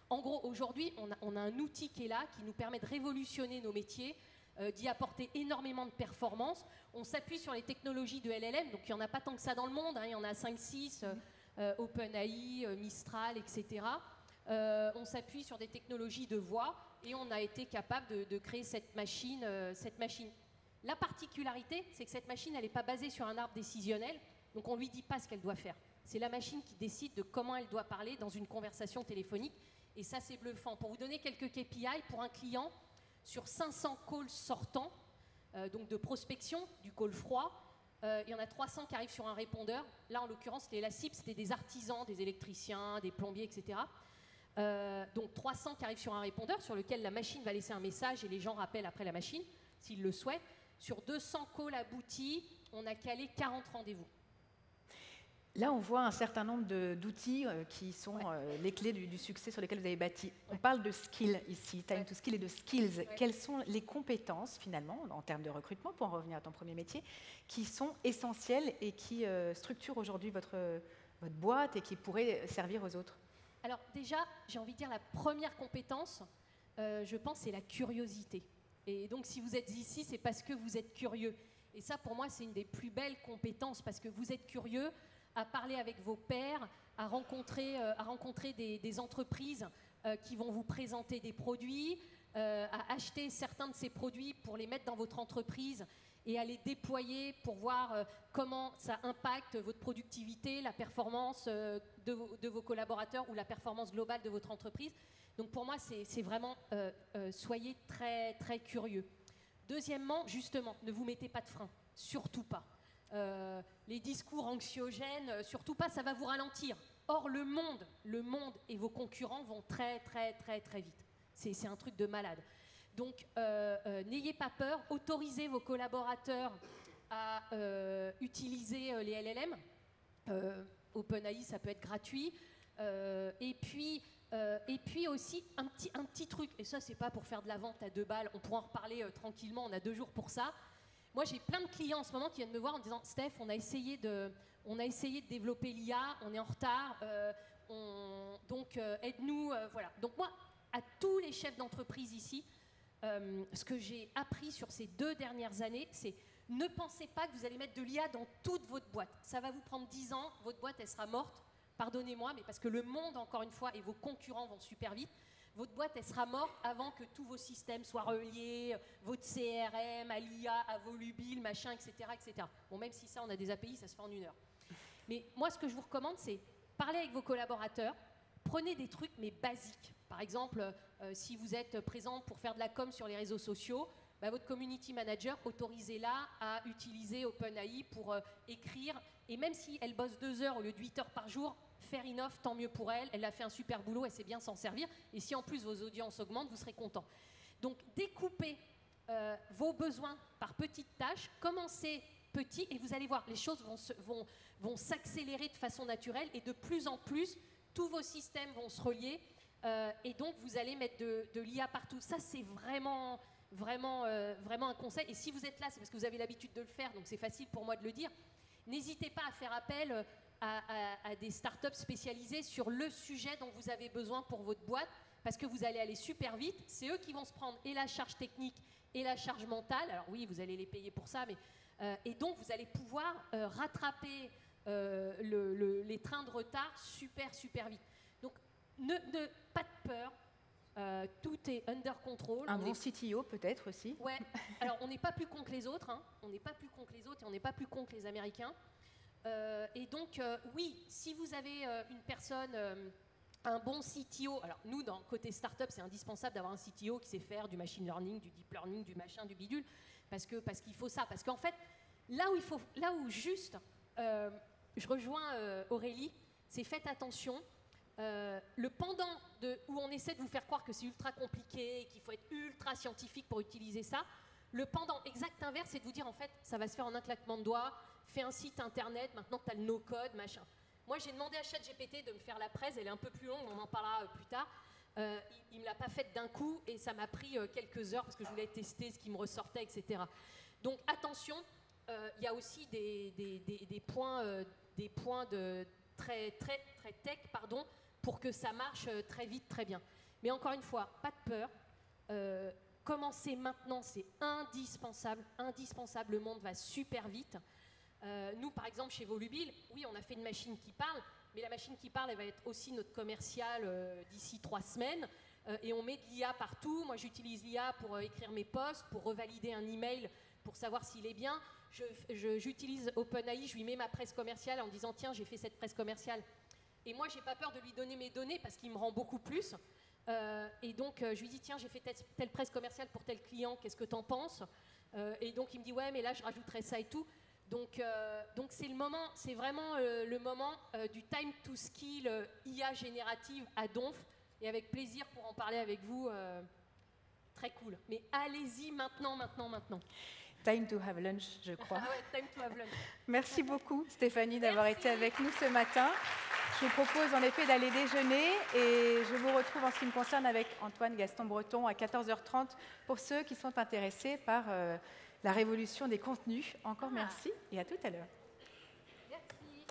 en gros, aujourd'hui, on a un outil qui est là, qui nous permet de révolutionner nos métiers, d'y apporter énormément de performance. On s'appuie sur les technologies de LLM, donc il n'y en a pas tant que ça dans le monde, hein, il y en a 5-6, OpenAI, Mistral, etc. On s'appuie sur des technologies de voix, et on a été capable de créer cette machine. La particularité, c'est que cette machine, elle n'est pas basée sur un arbre décisionnel, donc on ne lui dit pas ce qu'elle doit faire. C'est la machine qui décide de comment elle doit parler dans une conversation téléphonique, et ça, c'est bluffant. Pour vous donner quelques KPI, pour un client, sur 500 calls sortants, donc de prospection, du call froid, il y en a 300 qui arrivent sur un répondeur. Là, en l'occurrence, la cible, c'était des artisans, des électriciens, des plombiers, etc. Donc 300 qui arrivent sur un répondeur sur lequel la machine va laisser un message et les gens rappellent après la machine, s'ils le souhaitent. Sur 200 calls aboutis, on a calé 40 rendez-vous. Là, on voit un certain nombre d'outils qui sont les clés du succès sur lesquels vous avez bâti. On parle de skills ici, time to skill et de skills. Ouais. Quelles sont les compétences, finalement, en termes de recrutement, pour en revenir à ton premier métier, qui sont essentielles et qui structurent aujourd'hui votre boîte et qui pourraient servir aux autres? Alors déjà, j'ai envie de dire la première compétence, je pense, c'est la curiosité. Et donc, si vous êtes ici, c'est parce que vous êtes curieux. Et ça, pour moi, c'est une des plus belles compétences, parce que vous êtes curieux à parler avec vos pairs, à rencontrer des entreprises qui vont vous présenter des produits, à acheter certains de ces produits pour les mettre dans votre entreprise et à les déployer pour voir comment ça impacte votre productivité, la performance de vos collaborateurs ou la performance globale de votre entreprise. Donc pour moi, c'est vraiment, soyez très, très curieux. Deuxièmement, justement, ne vous mettez pas de frein, surtout pas. Les discours anxiogènes, surtout pas, ça va vous ralentir. Or, le monde et vos concurrents vont très, très, très, très vite. C'est un truc de malade. Donc, n'ayez pas peur, autorisez vos collaborateurs à utiliser les LLM. OpenAI, ça peut être gratuit. Et puis aussi, un petit truc, et ça, c'est pas pour faire de la vente à 2 balles, on pourra en reparler tranquillement, on a 2 jours pour ça. Moi, j'ai plein de clients en ce moment qui viennent me voir en disant « Steph, on a essayé de développer l'IA, on est en retard, donc aide-nous. » Voilà. Donc moi, à tous les chefs d'entreprise ici, ce que j'ai appris sur ces 2 dernières années, c'est ne pensez pas que vous allez mettre de l'IA dans toute votre boîte. Ça va vous prendre 10 ans, votre boîte, elle sera morte. Pardonnez-moi, mais parce que le monde, encore une fois, et vos concurrents vont super vite, votre boîte, elle sera morte avant que tous vos systèmes soient reliés, votre CRM, à l'IA, à Volubile, machin, etc., etc. Bon, même si ça, on a des API, ça se fait en 1 heure. Mais moi, ce que je vous recommande, c'est parler avec vos collaborateurs, prenez des trucs, mais basiques. Par exemple, si vous êtes présent pour faire de la com sur les réseaux sociaux, bah, votre community manager, autorisez-la à utiliser OpenAI pour écrire. Et même si elle bosse 2 heures au lieu de 8 heures par jour, fair enough, tant mieux pour elle. Elle a fait un super boulot, elle sait bien s'en servir. Et si en plus vos audiences augmentent, vous serez content. Donc, découpez vos besoins par petites tâches, commencez petit et vous allez voir, les choses vont s'accélérer de façon naturelle et de plus en plus, tous vos systèmes vont se relier et donc vous allez mettre de l'IA partout. Ça, c'est vraiment un conseil. Et si vous êtes là, c'est parce que vous avez l'habitude de le faire, donc c'est facile pour moi de le dire. N'hésitez pas à faire appel à des startups spécialisées sur le sujet dont vous avez besoin pour votre boîte, parce que vous allez aller super vite. C'est eux qui vont se prendre et la charge technique et la charge mentale. Alors oui, vous allez les payer pour ça, mais et donc vous allez pouvoir rattraper les trains de retard super vite. Donc pas de peur, tout est under control. Un bon CTO peut-être aussi. Ouais. Alors on n'est pas plus con que les autres, hein. On n'est pas plus con que les autres et on n'est pas plus con que les Américains. Et donc oui, si vous avez une personne, un bon CTO, alors nous dans côté startup c'est indispensable d'avoir un CTO qui sait faire du machine learning, du deep learning, du machin, du bidule, parce qu'il faut ça, parce qu'en fait là où juste je rejoins Aurélie, c'est faites attention. Le pendant où on essaie de vous faire croire que c'est ultra compliqué, qu'il faut être ultra scientifique pour utiliser ça, le pendant exact inverse, c'est de vous dire en fait ça va se faire en un claquement de doigts, fais un site internet, maintenant que tu as le no-code, machin. Moi j'ai demandé à ChatGPT de me faire la presse, elle est un peu plus longue, on en parlera plus tard. Il ne me l'a pas faite d'un coup et ça m'a pris quelques heures parce que je voulais tester ce qui me ressortait, etc. Donc attention, il y a aussi des points de très tech, pardon, pour que ça marche très vite, très bien. Mais encore une fois, pas de peur. Commencez maintenant, c'est indispensable. Le monde va super vite. Nous, par exemple, chez Volubil, oui, on a fait une machine qui parle, mais la machine qui parle, elle va être aussi notre commercial d'ici 3 semaines. Et on met de l'IA partout. Moi, j'utilise l'IA pour écrire mes posts, pour revalider un email, pour savoir s'il est bien. J'utilise OpenAI, je lui mets ma presse commerciale en disant « Tiens, j'ai fait cette presse commerciale ». Et moi, j'ai pas peur de lui donner mes données parce qu'il me rend beaucoup plus. Et donc, je lui dis « Tiens, j'ai fait telle presse commerciale pour tel client, qu'est-ce que t'en penses ?» Et donc, il me dit « Ouais, mais là, je rajouterai ça et tout ». Donc c'est le moment, c'est vraiment le moment du time to skill IA générative à Donf. Et avec plaisir pour en parler avec vous. Très cool. Mais allez-y maintenant. Time to have lunch, je crois. Ah ouais, time to have lunch. Merci beaucoup, Stéphanie, d'avoir été avec nous ce matin. Je vous propose en effet d'aller déjeuner et je vous retrouve en ce qui me concerne avec Antoine Gaston-Breton à 14h30 pour ceux qui sont intéressés par la révolution des contenus. Encore merci et à tout à l'heure. Merci.